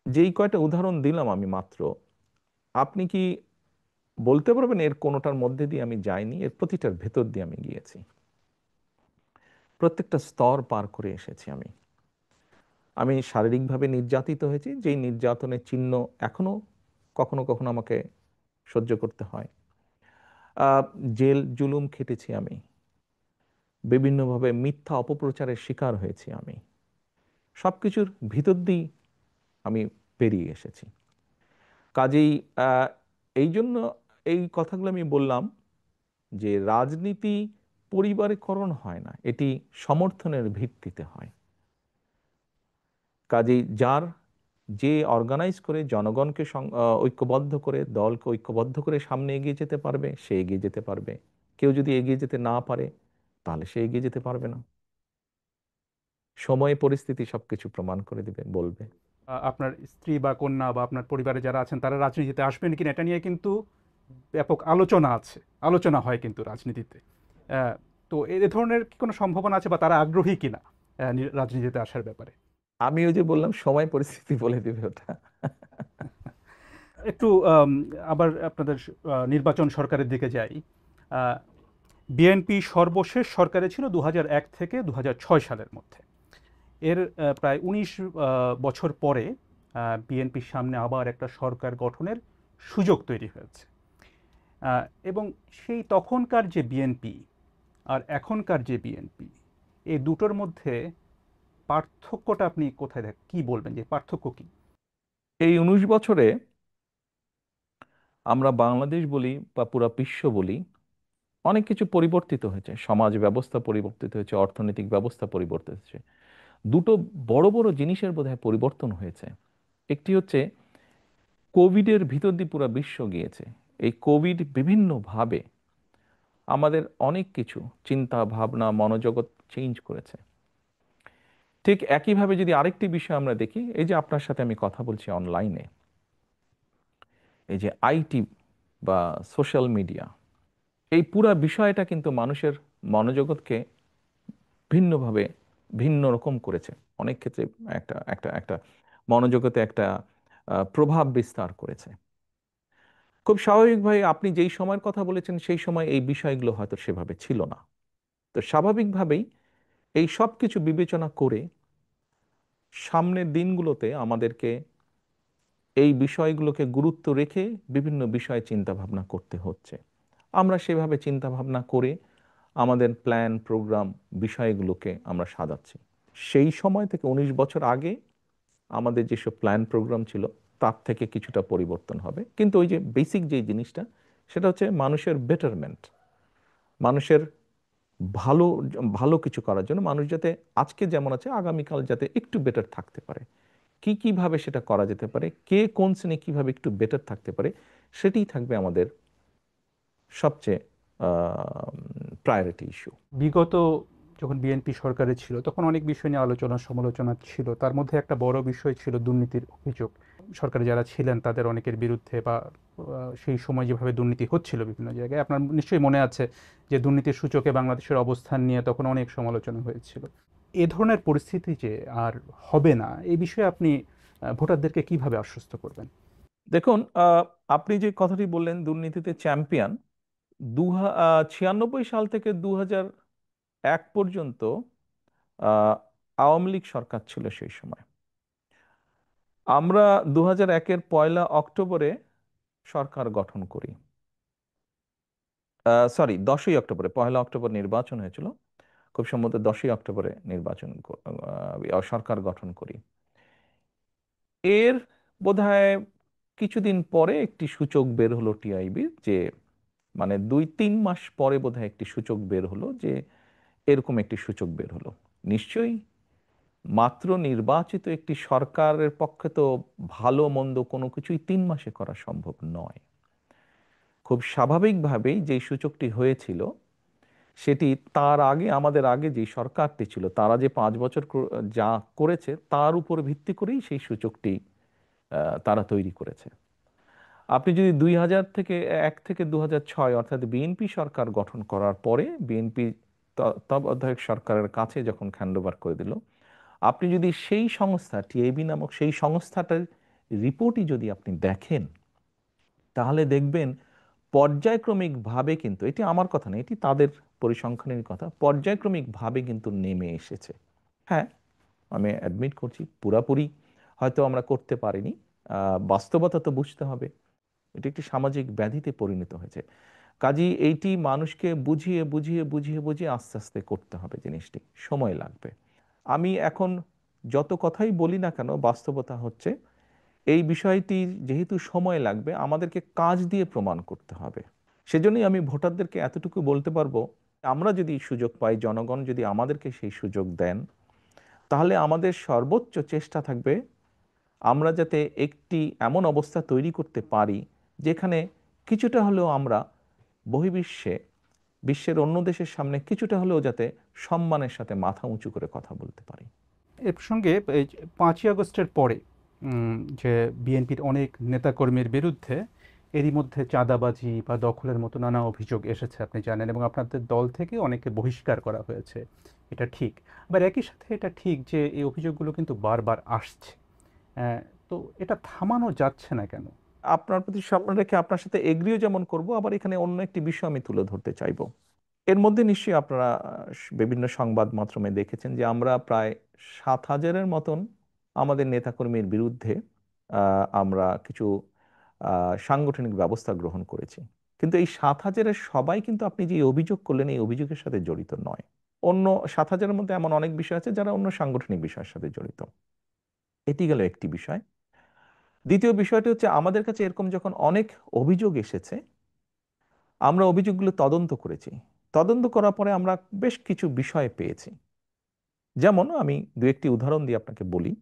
যেই কয়টা উদাহরণ দিলাম আমি মাত্র, আপনি কি বলতে পারবেন এর কোনোটার মধ্যে দিয়ে আমি যাইনি? এর প্রতিটার ভেতর দিয়ে আমি গিয়েছি, প্রত্যেকটা স্তর পার করে এসেছি। আমি আমি শারীরিকভাবে নির্যাতিত হয়েছি, যেই নির্যাতনের চিহ্ন এখনো কখনো কখনো আমাকে সহ্য করতে হয়। আহ, জেল জুলুম খেটেছি আমি, বিভিন্নভাবে মিথ্যা অপপ্রচারের শিকার হয়েছি আমি। সবকিছুর ভিতর দিয়ে আমি পেরিয়ে এসেছি। কাজেই আহ, এই জন্য এই কথাগুলো আমি বললাম যে রাজনীতি পরিবারীকরণ হয় না, এটি সমর্থনের ভিত্তিতে হয়। কাজেই যার যে অর্গানাইজ করে জনগণকে ঐক্যবদ্ধ করে, দলকে ঐক্যবদ্ধ করে সামনে এগিয়ে যেতে পারবে, সে এগিয়ে যেতে পারবে। কেউ যদি এগিয়ে যেতে না পারে, তাহলে সে এগিয়ে যেতে পারবে না। সময় পরিস্থিতি সবকিছু প্রমাণ করে দিবে, বলবে। আপনার স্ত্রী বা কন্যা বা আপনার পরিবারে যারা আছেন তারা রাজনীতিতে আসবেন কিনা এটা নিয়ে কিন্তু ব্যাপক আলোচনা আছে, আলোচনা হয় কিন্তু রাজনীতিতে। আহ, তো এ ধরনের কি কোনো সম্ভাবনা আছে বা তারা আগ্রহী কিনা রাজনীতিতে আসার ব্যাপারে? আমি ওই যে বললাম, সময় পরিস্থিতি বলে দিবে ওটা। একটু আবার আপনাদের নির্বাচন সরকারের দিকে যাই। বিএনপি সর্বশেষ সরকারে ছিল 2001 থেকে 2006 সালের মধ্যে। এর প্রায় 19 বছর পরে বিএনপির সামনে আবার একটা সরকার গঠনের সুযোগ তৈরি হয়েছে। এবং সেই তখনকার যে বিএনপি আর এখনকার যে বিএনপি, এই দুটোর মধ্যে পার্থক্যটা আপনি কোথায় কি বলবেন যে পার্থক্য কি? এই 19 বছরে আমরা বাংলাদেশ বলি বা পুরা বিশ্ব বলি, অনেক কিছু পরিবর্তিত হয়েছে। সমাজ ব্যবস্থা পরিবর্তিত হয়েছে, অর্থনৈতিক ব্যবস্থা পরিবর্তিত হয়েছে। দুটো বড় বড় জিনিসের বোধহয় পরিবর্তন হয়েছে। একটি হচ্ছে কোভিডের ভিতর দিয়ে পুরো বিশ্ব গিয়েছে। এই কোভিড বিভিন্নভাবে আমাদের অনেক কিছু চিন্তা ভাবনা মনোজগৎ চেঞ্জ করেছে। ঠিক একইভাবে যদি আরেকটি বিষয় আমরা দেখি, এই যে আপনার সাথে আমি কথা বলছি অনলাইনে, এই যে আইটি বা সোশ্যাল মিডিয়া, এই পুরা বিষয়টা কিন্তু মানুষের মনোজগৎকে ভিন্নভাবে ভিন্ন রকম করেছে। অনেক ক্ষেত্রে একটা একটা একটা মনোজগতে একটা প্রভাব বিস্তার করেছে। খুব স্বাভাবিকভাবে আপনি যেই সময়ের কথা বলেছেন সেই সময় এই বিষয়গুলো হয়তো সেভাবে ছিল না। তো স্বাভাবিকভাবেই এই সব কিছু বিবেচনা করে সামনের দিনগুলোতে আমাদেরকে এই বিষয়গুলোকে গুরুত্ব রেখে বিভিন্ন বিষয়ে চিন্তা ভাবনা করতে হচ্ছে। আমরা সেভাবে চিন্তা ভাবনা করে আমাদের প্ল্যান প্রোগ্রাম বিষয়গুলোকে আমরা সাজাচ্ছি। সেই সময় থেকে 19 বছর আগে আমাদের যেসব প্ল্যান প্রোগ্রাম ছিল তার থেকে কিছুটা পরিবর্তন হবে, কিন্তু ওই যে বেসিক যে জিনিসটা, সেটা হচ্ছে মানুষের বেটারমেন্ট, মানুষের ভালো ভালো কিছু করার জন্য, মানুষ যাতে আজকে যেমন আছে আগামীকাল যাতে একটু বেটার থাকতে পারে। কিভাবে সেটা করা যেতে পারে, কে কোন শ্রেণী কিভাবে একটু বেটার থাকতে পারে, সেটাই থাকবে আমাদের সবচেয়ে প্রায়োরিটি ইস্যু। বিগত যখন বিএনপি সরকারে ছিল তখন অনেক বিষয় নিয়ে আলোচনা সমালোচনা ছিল, তার মধ্যে একটা বড় বিষয় ছিল দুর্নীতির অভিযোগ। সরকারে যারা ছিলেন তাদের অনেকের বিরুদ্ধে বা সেই সময় যেভাবে দুর্নীতি হচ্ছিল বিভিন্ন জায়গায়, আপনার নিশ্চয়ই মনে আছে যে দুর্নীতির সূচকে বাংলাদেশের অবস্থান নিয়ে তখন অনেক সমালোচনা হয়েছিল। এ ধরনের পরিস্থিতি যে আর হবে না, এই বিষয়ে আপনি ভোটারদেরকে কিভাবে আশ্বস্ত করবেন? দেখুন, আপনি যে কথাটি বললেন দুর্নীতিতে চ্যাম্পিয়ন, 96 সাল থেকে 2001 পর্যন্ত আওয়ামী লীগ সরকার ছিল সেই সময়। আমরা 2001-এর 1 অক্টোবরে সরকার গঠন করি। সরি, 10ই অক্টোবরে, 1 অক্টোবর নির্বাচন হয়েছিল, খুব সম্ভবত 10ই অক্টোবরে সরকার গঠন করি। এর বোধহয় কিছুদিন পরে একটি সূচক বের হলো টিআইবির, যে মানে 2-3 মাস পরে বোধহয় একটি সূচক বের হলো, যে এরকম একটি সূচক বের হলো। নিশ্চয়ই মাত্র নির্বাচিত একটি সরকারের পক্ষে তো ভালো মন্দ কোনো কিছুই 3 মাসে করা সম্ভব নয়। খুব স্বাভাবিকভাবেই যেই সূচকটি হয়েছিল সেটি তার আগে, আমাদের আগে যে সরকারটি ছিল তারা যে 5 বছর যা করেছে তার উপর ভিত্তি করেই সেই সূচকটি তারা তৈরি করেছে। আপনি যদি 2001 থেকে 2006 অর্থাৎ বিএনপি সরকার গঠন করার পরে বিএনপি তত্ত্বাবধায়ক সরকারের কাছে যখন হ্যান্ডওভার করে দিল, আপনি যদি সেই সংস্থা টিআইবি নামক সেই সংস্থাটার রিপোর্টই যদি আপনি দেখেন, তাহলে দেখবেন পর্যায়ক্রমিকভাবে, কিন্তু এটি আমার কথা না, এটি তাদের পরিসংখ্যানের কথা, পর্যায়ক্রমিকভাবে কিন্তু নেমে এসেছে। হ্যাঁ, আমি অ্যাডমিট করছি পুরাপুরি হয়তো আমরা করতে পারিনি, বাস্তবতা তো বুঝতে হবে। এটি একটি সামাজিক ব্যাধিতে পরিণত হয়েছে। কাজেই এইটি মানুষকে বুঝিয়ে বুঝিয়ে বুঝিয়ে বুঝিয়ে আস্তে আস্তে করতে হবে, জিনিসটি সময় লাগবে। আমি এখন যত কথাই বলি না কেন, বাস্তবতা হচ্ছে এই বিষয়টি যেহেতু সময় লাগবে, আমাদেরকে কাজ দিয়ে প্রমাণ করতে হবে। সেজন্যই আমি ভোটারদেরকে এতটুকু বলতে পারবো, আমরা যদি সুযোগ পাই, জনগণ যদি আমাদেরকে সেই সুযোগ দেন, তাহলে আমাদের সর্বোচ্চ চেষ্টা থাকবে আমরা যাতে একটি এমন অবস্থা তৈরি করতে পারি যেখানে কিছুটা হলেও আমরা বহির্বিশ্বে, বিশ্বের অন্য দেশের সামনে কিছুটা হলেও যাতে সম্মানের সাথে মাথা উঁচু করে কথা বলতে পারি। এ প্রসঙ্গে এই যে 5ই আগস্টের পরে যে বিএনপির অনেক নেতাকর্মীর বিরুদ্ধে এরই মধ্যে চাঁদাবাজি বা দখলের মতো নানা অভিযোগ এসেছে আপনি জানেন, এবং আপনাদের দল থেকে অনেকে বহিষ্কার করা হয়েছে, এটা ঠিক। আবার একই সাথে এটা ঠিক যে এই অভিযোগগুলো কিন্তু বারবার আসছে। আহ, তো এটা থামানো যাচ্ছে না কেন? আপনার প্রতি সম্মান রেখে আপনার সাথে এগ্রিও যেমন করব, আবার এখানে অন্য একটি বিষয় আমি তুলে ধরতে চাইবো। এর মধ্যে নিশ্চয়ই আপনারা বিভিন্ন সংবাদ মাধ্যমে দেখেছেন যে আমরা প্রায় 7,000-এর মতন আমাদের নেতাকর্মীর বিরুদ্ধে আমরা কিছু সাংগঠনিক ব্যবস্থা গ্রহণ করেছি। কিন্তু এই 7,000-এর সবাই কিন্তু আপনি যে অভিযোগ করলেন এই অভিযোগের সাথে জড়িত নয়। অন্য 7,000-এর মধ্যে এমন অনেক বিষয় আছে যারা অন্য সাংগঠনিক বিষয়ের সাথে জড়িত। এটি গেল একটি বিষয়। দ্বিতীয় বিষয়টি হচ্ছে, আমাদের কাছে এরকম যখন অনেক অভিযোগ এসেছে, আমরা অভিযোগগুলো তদন্ত করেছি। তদন্ত করার পরে আমরা বেশ কিছু বিষয় পেয়েছি। যেমন আমি দু একটি উদাহরণ দিয়ে আপনাকে বলি।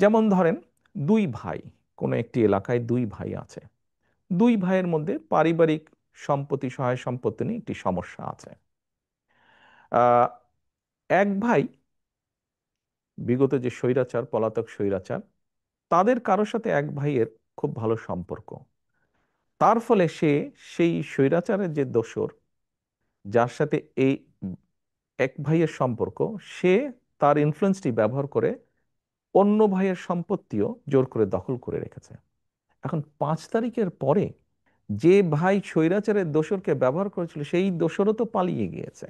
যেমন ধরেন, দুই ভাই, কোনো একটি এলাকায় দুই ভাই আছে। দুই ভাইয়ের মধ্যে পারিবারিক সম্পত্তি, সহায় সম্পত্তি নিয়ে একটি সমস্যা আছে। আহ, এক ভাই বিগত যে স্বৈরাচার, পলাতক স্বৈরাচার, তাদের কারোর সাথে এক ভাইয়ের খুব ভালো সম্পর্ক। তার ফলে সে সেই স্বৈরাচারের যে দোসর, যার সাথে এই এক ভাইয়ের সম্পর্ক, সে তার ইনফ্লুয়েন্সটি ব্যবহার করে অন্য ভাইয়ের সম্পত্তিও জোর করে দখল করে রেখেছে। এখন 5 তারিখের পরে যে ভাই স্বৈরাচারের দোসরকে ব্যবহার করেছিল সেই দোসরও তো পালিয়ে গিয়েছে।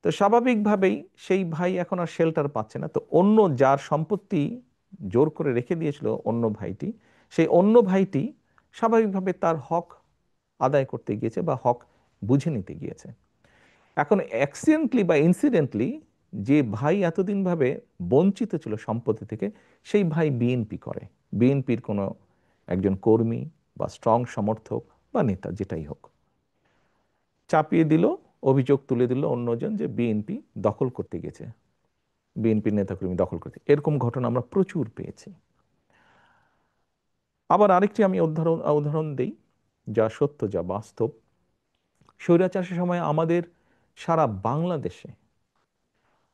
তো স্বাভাবিকভাবেই সেই ভাই এখন আর শেল্টার পাচ্ছে না। তো অন্য যার সম্পত্তি জোর করে রেখে দিয়েছিল অন্য ভাইটি, সেই অন্য ভাইটি স্বাভাবিকভাবে তার হক আদায় করতে গিয়েছে বা হক বুঝে নিতে গিয়েছে। এখন অ্যাক্সিডেন্টলি বা ইনসিডেন্টলি যে ভাই এতদিন ভাবে বঞ্চিত ছিল সম্পত্তি থেকে, সেই ভাই বিএনপি করে, বিএনপির কোনো একজন কর্মী বা স্ট্রং সমর্থক বা নেতা যেটাই হোক, চাপিয়ে দিল, অভিযোগ তুলে দিল অন্যজন যে বিএনপি দখল করতে গেছে, বিএনপির নেতাকর্মী দখল করতে। এরকম ঘটনা আমরা প্রচুর পেয়েছি। আবার আরেকটি আমি উদাহরণ দেই, যা সত্য, যা বাস্তব। স্বৈরাচারের সময় আমাদের সারা বাংলাদেশে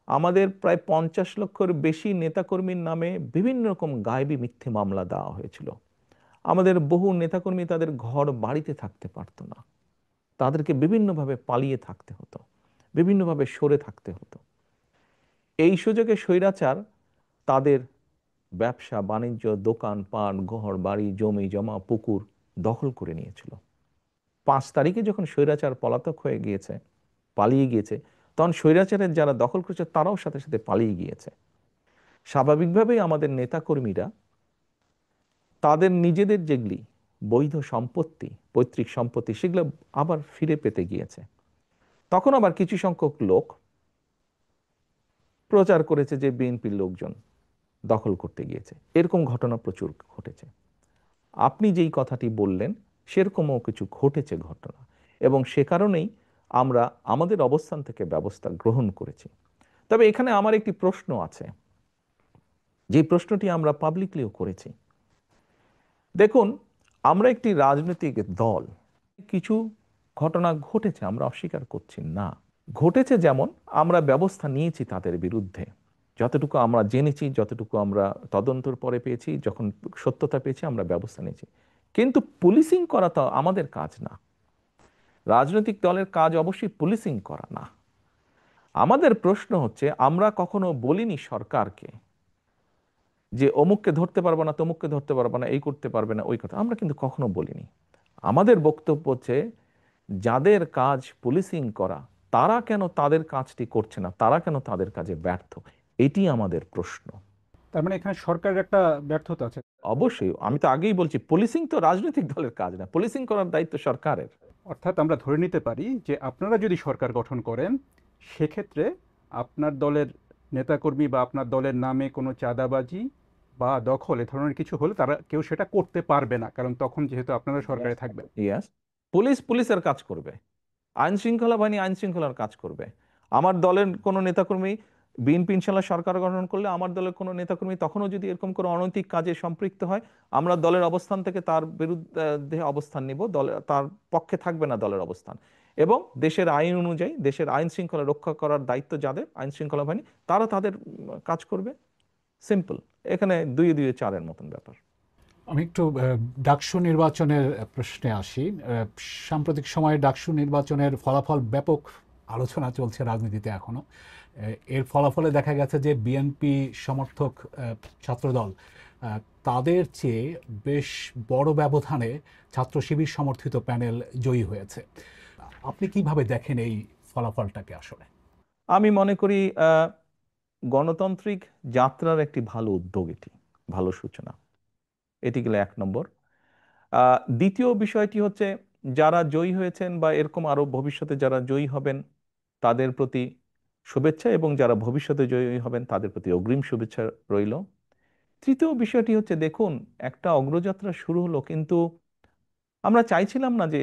আমাদের প্রায় 50 লক্ষের বেশি নেতাকর্মীর নামে বিভিন্ন রকম গায়েবী মিথ্যে মামলা দেওয়া হয়েছিল। আমাদের বহু নেতাকর্মী তাদের ঘর বাড়িতে থাকতে পারতো না, তাদেরকে বিভিন্নভাবে পালিয়ে থাকতে হতো, বিভিন্নভাবে সরে থাকতে হতো। এই সুযোগে স্বৈরাচার তাদের ব্যবসা বাণিজ্য, দোকান পাট, ঘর বাড়ি, জমি জমা, পুকুর দখল করে নিয়েছিল। 5 তারিখে যখন স্বৈরাচার পলাতক হয়ে গিয়েছে, পালিয়ে গিয়েছে, তখন স্বৈরাচারের যারা দখল করেছে তারাও সাথে সাথে পালিয়ে গিয়েছে। স্বাভাবিকভাবেই আমাদের নেতাকর্মীরা তাদের নিজেদের যেগুলি বৈধ সম্পত্তি, পৈতৃক সম্পত্তি, সেগুলো আবার ফিরে পেতে গিয়েছে। তখন আবার কিছু সংখ্যক লোক প্রচার করেছে যে বিএনপির লোকজন দখল করতে গিয়েছে। এরকম ঘটনা প্রচুর ঘটেছে। আপনি যেই কথাটি বললেন সেরকমও কিছু ঘটেছে ঘটনা, এবং সে কারণেই আমরা আমাদের অবস্থান থেকে ব্যবস্থা গ্রহণ করেছি। তবে এখানে আমার একটি প্রশ্ন আছে, যে প্রশ্নটি আমরা পাবলিকলিও করেছি। দেখুন, আমরা একটি রাজনৈতিক দল, কিছু ঘটনা ঘটেছে, আমরা অস্বীকার করছি না, ঘটেছে। যেমন আমরা ব্যবস্থা নিয়েছি তাদের বিরুদ্ধে, যতটুকু আমরা জেনেছি, যতটুকু আমরা তদন্তর পরে পেয়েছি, যখন সত্যতা পেয়েছি আমরা ব্যবস্থা নিয়েছি। কিন্তু পুলিশিং করা তো আমাদের কাজ না। রাজনৈতিক দলের কাজ অবশ্যই পুলিশিং করা না। আমাদের প্রশ্ন হচ্ছে, আমরা কখনো বলিনি সরকারকে যে অমুককে ধরতে পারবে না, তমুককে ধরতে পারবে না, এই করতে পারবে না, ওই কথা আমরা কিন্তু কখনো বলিনি। আমাদের বক্তব্য হচ্ছে, যাদের কাজ পুলিশিং করা, তারা কেন তাদের কাজটি করছে না, তারা কেন তাদের কাজে ব্যর্থ, এটি আমাদের প্রশ্ন। তার মানে এখানে সরকারের একটা ব্যর্থতা আছে। অবশ্যই, আমি তো আগেই বলছি, পুলিশিং তো রাজনৈতিক দলের কাজ না, পুলিশিং করার দায়িত্ব সরকারের। অর্থাৎ আমরা ধরে নিতে পারি যে আপনারা যদি সরকার গঠন করেন, সেক্ষেত্রে আপনার দলের নেতাকর্মী বা আপনার দলের নামে কোনো চাঁদাবাজি বা দখল এ ধরনের কিছু হলে তারা কেউ সেটা করতে পারবে না, কারণ তখন যেহেতু আপনারা সরকারে থাকবেন। ইয়াস, পুলিশ পুলিশের কাজ করবে, আইন শৃঙ্খলা বাহিনী আইন শৃঙ্খলার কাজ করবে। আমার দলের কোনো নেতাকর্মী বিএনপি ইনশাল্লাহ সরকার গঠন করলে আমার দলের কোনো নেতাকর্মী তখনও যদি এরকম কোনো অনৈতিক কাজে সম্পৃক্ত হয়, আমরা দলের অবস্থান থেকে তার বিরুদ্ধে অবস্থান নিব, দলের তার পক্ষে থাকবে না দলের অবস্থান। এবং দেশের আইন অনুযায়ী দেশের আইন শৃঙ্খলা রক্ষা করার দায়িত্ব যাদের আইন শৃঙ্খলা বাহিনী, তারা তাদের কাজ করবে। সিম্পল। এখানে দুই দুই চারের মতন ব্যাপার। আমি একটু ডাকসু নির্বাচনের প্রশ্নে আসি। সাম্প্রতিক সময়ে ডাকসু নির্বাচনের ফলাফল ব্যাপক আলোচনা চলছে রাজনীতিতে এখনো। এর ফলাফলে দেখা গেছে যে বিএনপি সমর্থক ছাত্রদল তাদের চেয়ে বেশ বড় ব্যবধানে ছাত্র শিবির সমর্থিত প্যানেল জয়ী হয়েছে। আপনি কিভাবে দেখেন এই ফলাফলটাকে আসলে? আমি মনে করি গণতান্ত্রিক যাত্রার একটি ভালো উদ্যোগ, এটি ভালো সূচনা। এটি গেলে এক নম্বর। দ্বিতীয় বিষয়টি হচ্ছে, যারা জয়ী হয়েছেন বা এরকম আরো ভবিষ্যতে যারা জয়ী হবেন তাদের প্রতি শুভেচ্ছা, এবং যারা ভবিষ্যতে জয়ী হবেন তাদের প্রতি অগ্রিম শুভেচ্ছা রইল। তৃতীয় বিষয়টি হচ্ছে, দেখুন, একটা অগ্রযাত্রা শুরু হলো, কিন্তু আমরা চাইছিলাম না যে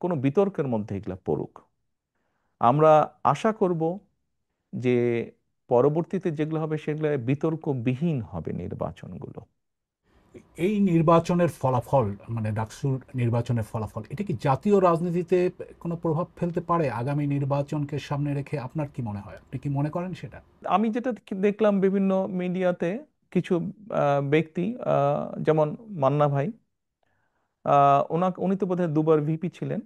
কোনো বিতর্কের মধ্যে এগুলা পড়ুক। আমরা আশা করব যে পরবর্তীতে যেগুলো হবে সেগুলো বিতর্কবিহীন হবে নির্বাচনগুলো। এই নির্বাচনের ফলাফল, মানে ডাকসুর নির্বাচনের ফলাফল, এটা কি জাতীয় রাজনীতিতে কোনো প্রভাব ফেলতে পারে আগামী নির্বাচনকে সামনে রেখে? আপনার কি মনে হয়? আপনি কি মনে করেন সেটা? আমি যেটা দেখলাম বিভিন্ন মিডিয়াতে, কিছু ব্যক্তি, যেমন মান্না ভাই, উনি তো বোধহয় দুবার ভিপি ছিলেন,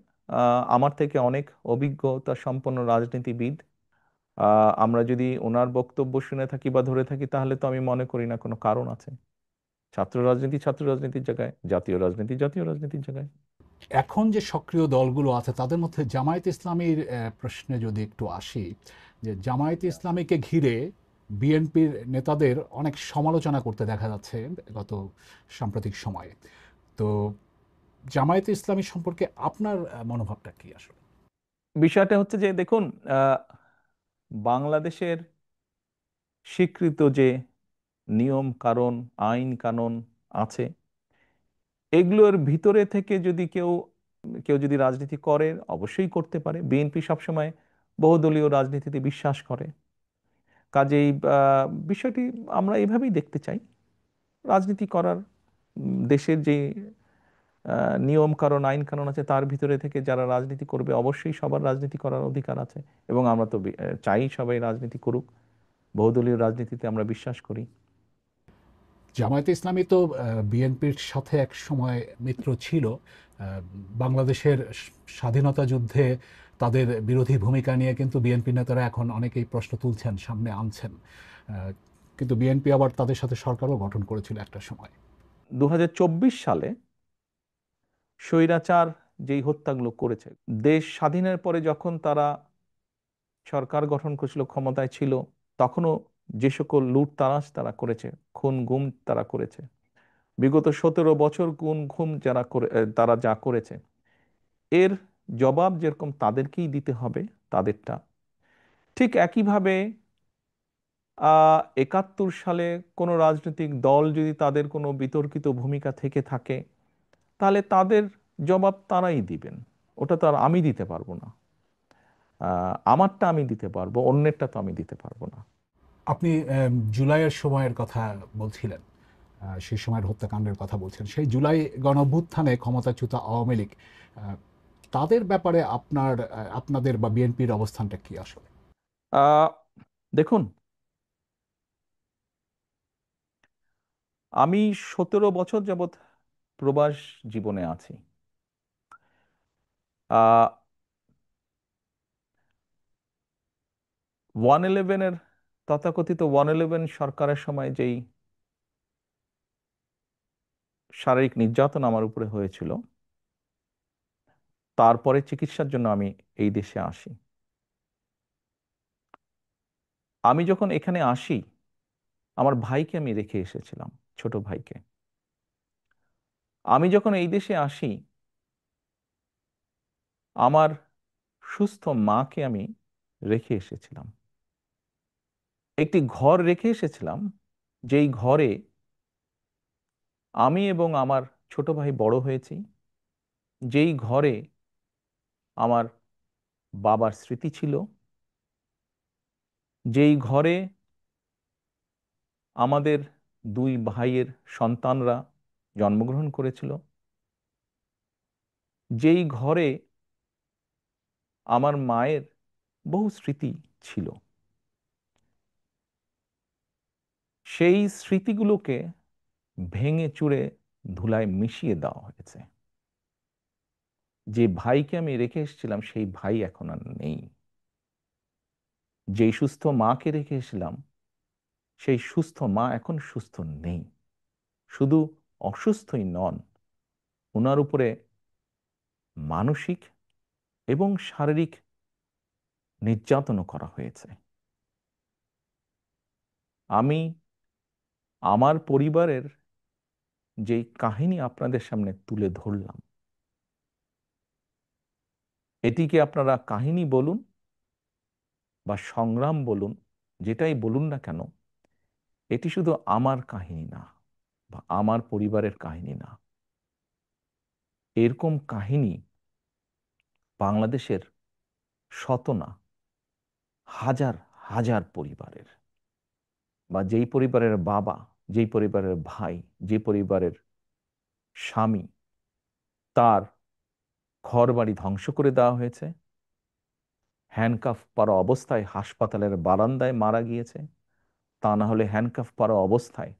আমার থেকে অনেক অভিজ্ঞতা সম্পন্ন রাজনীতিবিদ। আমরা যদি ওনার বক্তব্য শুনে থাকি বা ধরে থাকি, তাহলে তো আমি মনে করি না কোনো কারণ আছে। ছাত্র রাজনীতি ছাত্র রাজনীতির জায়গায়, জাতীয় রাজনীতি জাতীয় রাজনীতির জায়গায়। এখন যে সক্রিয় দলগুলো আছে তাদের মধ্যে জামায়াত ইসলামীর প্রশ্নে যদি একটু আসি, যে জামায়াত ইসলামীকে ঘিরে বিএনপির নেতাদের অনেক সমালোচনা করতে দেখা যাচ্ছে গত সাম্প্রতিক সময়ে। তো জামায়াত ইসলামী সম্পর্কে আপনার মনোভাবটা কি আসলে? বিষয়টা হচ্ছে যে, দেখুন, আহ, বাংলাদেশের স্বীকৃত যে নিয়ম কানুন, আইন কানুন আছে, এগুলোর ভিতরে থেকে যদি কেউ কেউ যদি রাজনীতি করে, অবশ্যই করতে পারে। বিএনপি সবসময় বহুদলীয় রাজনীতিতে বিশ্বাস করে। কাজেই বিষয়টি আমরা এভাবেই দেখতে চাই। রাজনীতি করার, দেশের যে নিয়ম কানুন আইন কানুন আছে তার ভিতরে থেকে যারা রাজনীতি করবে, অবশ্যই সবার রাজনীতি করার অধিকার আছে। এবং আমরা তো চাই সবাই রাজনীতি করুক। বহুদলীয় রাজনীতিতে আমরা বিশ্বাস করি। জামায়াতে ইসলামী তো বিএনপির সাথে এক সময় মিত্র ছিল। বাংলাদেশের স্বাধীনতা যুদ্ধে তাদের বিরোধী ভূমিকা নিয়ে কিন্তু বিএনপি নেতারা এখন অনেকেই প্রশ্ন তুলছেন, সামনে আনছেন। কিন্তু বিএনপি আবার তাদের সাথে সরকারও গঠন করেছিল একটা সময়। 2024 সালে স্বৈরাচার যেই হত্যাগুলো করেছে, দেশ স্বাধীনের পরে যখন তারা সরকার গঠন করেছিল, ক্ষমতায় ছিল, তখনও যে সকল লুটতারাজ তারা করেছে, খুন গুম তারা করেছে, বিগত 17 বছর খুন গুম যারা করে, তারা যা করেছে, এর জবাব যেরকম তাদেরকেই দিতে হবে তাদেরটা, ঠিক একইভাবে 71 সালে কোনো রাজনৈতিক দল যদি তাদের কোনো বিতর্কিত ভূমিকা থেকে থাকে, তাহলে তাদের জবাব তারাই দিবেন। ওটা তো আর আমি দিতে পারবো না। আমারটা আমি দিতে পারবো, অন্যেরটা তো আমি দিতে পারবো না। আপনি জুলাইয়ের সময়ের কথা বলছিলেন, সেই সময়ের হত্যাকাণ্ডের কথা বলছেন। সেই জুলাই গণঅভ্যুত্থানে ক্ষমতাচ্যুত আওয়ামী লীগ, তাদের ব্যাপারে আপনাদের বা বিএনপির অবস্থানটা কি আসলে? আহ, দেখুন, আমি 17 বছর যাবৎ প্রবাস জীবনে আছি। 111-এর, তথাকথিত 111 সরকারের সময় যেই শারীরিক নির্যাতন আমার উপরে হয়েছিল, তারপরে চিকিৎসার জন্য আমি এই দেশে আসি। আমি যখন এখানে আসি, আমার ভাইকে আমি রেখে এসেছিলাম, ছোট ভাইকে। আমি যখন এই দেশে আসি, আমার সুস্থ মাকে আমি রেখে এসেছিলাম। একটি ঘর রেখে এসেছিলাম, যেই ঘরে আমি এবং আমার ছোট ভাই বড় হয়েছি, যেই ঘরে আমার বাবার স্মৃতি ছিল, যেই ঘরে আমাদের দুই ভাইয়ের সন্তানরা জন্মগ্রহণ করেছিল, যেই ঘরে আমার মায়ের বহু স্মৃতি ছিল, সেই স্মৃতিগুলোকে ভেঙে চুরে ধুলায় মিশিয়ে দেওয়া হয়েছে। যে ভাইকে আমি রেখে এসেছিলাম সেই ভাই এখন আর নেই। যেই সুস্থ মাকে রেখে এসেছিলাম সেই সুস্থ মা এখন সুস্থ নেই। শুধু অসুস্থই নন, ওনার উপরে মানসিক এবং শারীরিক নির্যাতনও করা হয়েছে। আমি আমার পরিবারের যেই কাহিনী আপনাদের সামনে তুলে ধরলাম, এটিকে আপনারা কাহিনী বলুন বা সংগ্রাম বলুন, যেটাই বলুন না কেন, এটি শুধু আমার কাহিনী না বা আমার পরিবারের কাহিনী না। এরকম কাহিনী বাংলাদেশের শত না হাজার হাজার পরিবারের, বা যেই পরিবারের বাবা, যেই পরিবারের ভাই, যে পরিবারের স্বামী, তার ঘরবাড়ি ধ্বংস করে দেওয়া হয়েছে, হ্যান্ডকাফ পরা অবস্থায় হাসপাতালের বারান্দায় মারা গিয়েছে, তা না হলে হ্যান্ডকাফ পরা অবস্থায়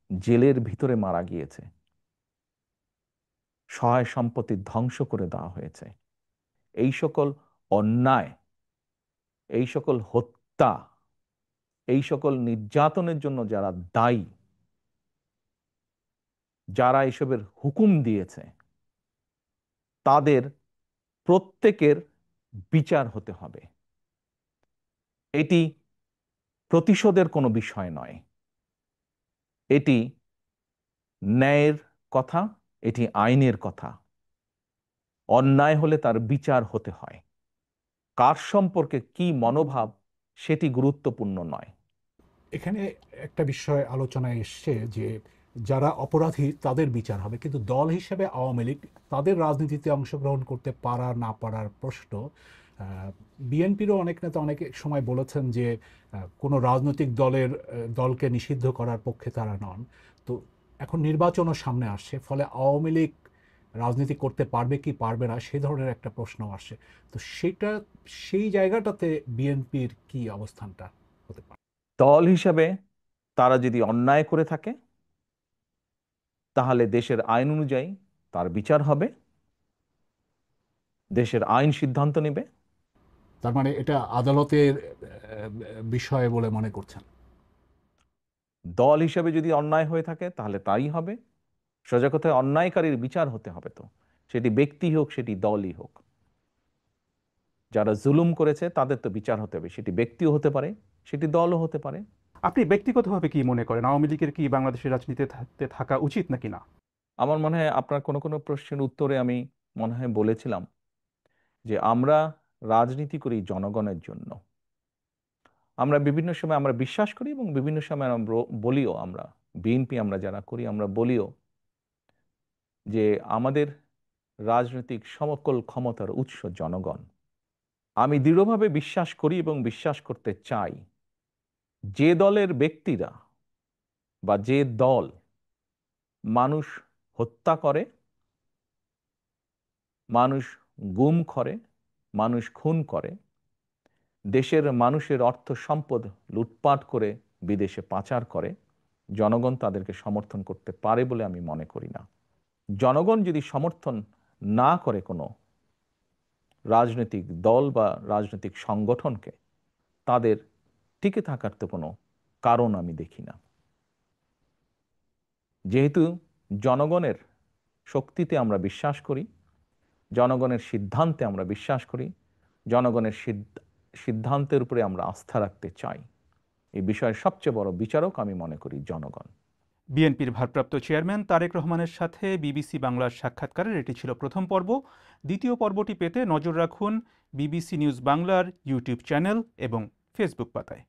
জেলের ভিতরে মারা গিয়েছে, সহায় সম্পত্তি ধ্বংস করে দেওয়া হয়েছে। এই সকল অন্যায়, এই সকল হত্যা, এই সকল নির্যাতনের জন্য যারা দায়ী, যারা এসবের হুকুম দিয়েছে, তাদের প্রত্যেকের বিচার হতে হবে। এটি প্রতিশোধের কোনো বিষয় নয়, এটি ন্যায়ের কথা, এটি আইনের কথা। অন্যায় হলে তার বিচার হতে হয়। কার সম্পর্কে কি মনোভাব সেটি গুরুত্বপূর্ণ নয়। এখানে একটা বিষয় আলোচনায় এসছে যে যারা অপরাধী তাদের বিচার হবে, কিন্তু দল হিসেবে আওয়ামী লীগ তাদের রাজনীতিতে অংশগ্রহণ করতে পারা না পারার প্রশ্ন। বিএনপিরও অনেক নেতা অনেক সময় বলেছেন যে কোনো রাজনৈতিক দলকে নিষিদ্ধ করার পক্ষে তারা নন। তো এখন নির্বাচনও সামনে আসছে, ফলে আওয়ামী লীগ রাজনীতি করতে পারবে কি পারবে না সে ধরনের একটা প্রশ্ন আসছে। তো সেই জায়গাটাতে বিএনপির কি অবস্থানটা হতে পারে? দল হিসেবে তারা যদি অন্যায় করে থাকে তাহলে দেশের আইন অনুযায়ী তার বিচার হবে, দেশের আইন সিদ্ধান্ত নেবে। তার মানে এটা আদালতের বিষয় বলে মনে করছেন? দল হিসেবে যদি অন্যায় হয়ে থাকে তাহলে তাই হবে। সোজা কথায় অন্যায়কারীর বিচার হতে হবে, তো সেটি ব্যক্তি হোক সেটি দলই হোক। যারা জুলুম করেছে তাদের তো বিচার হতে হবে, সেটি ব্যক্তিও হতে পারে, সেটি দলও হতে পারে। আপনি ব্যক্তিগতভাবে কি মনে করেন, আওয়ামী লীগের কি বাংলাদেশের রাজনীতিতে থাকা উচিত নাকি না? আমার মনে হয় আপনার কোনো কোনো প্রশ্নের উত্তরে আমি মনে হয় বলেছিলাম যে আমরা রাজনীতি করি জনগণের জন্য। আমরা বিভিন্ন সময় আমরা বিশ্বাস করি এবং বিভিন্ন সময় আমরা বলিও, আমরা বিএনপি আমরা যারা করি আমরা বলিও যে আমাদের রাজনৈতিক সমকল ক্ষমতার উৎস জনগণ। আমি দৃঢ়ভাবে বিশ্বাস করি এবং বিশ্বাস করতে চাই যে দলের ব্যক্তিরা বা যে দল মানুষ হত্যা করে, মানুষ গুম করে, মানুষ খুন করে, দেশের মানুষের অর্থ সম্পদ লুটপাট করে বিদেশে পাচার করে, জনগণ তাদেরকে সমর্থন করতে পারে বলে আমি মনে করি না। জনগণ যদি সমর্থন না করে কোনো রাজনৈতিক দল বা রাজনৈতিক সংগঠনকে, তাদের টিকে থাকার তো কোনো কারণ আমি দেখি না। যেহেতু জনগণের শক্তিতে আমরা বিশ্বাস করি, জনগণের সিদ্ধান্তে আমরা বিশ্বাস করি, জনগণের সিদ্ধান্তের উপরে আমরা আস্থা রাখতে চাই, এই বিষয়ের সবচেয়ে বড় বিচারক আমি মনে করি জনগণ। বিএনপির ভারপ্রাপ্ত চেয়ারম্যান তারেক রহমানের সাথে বিবিসি বাংলার সাক্ষাৎকারের এটি ছিল প্রথম পর্ব। দ্বিতীয় পর্বটি পেতে নজর রাখুন বিবিসি নিউজ বাংলার ইউটিউব চ্যানেল এবং ফেসবুক পাতায়।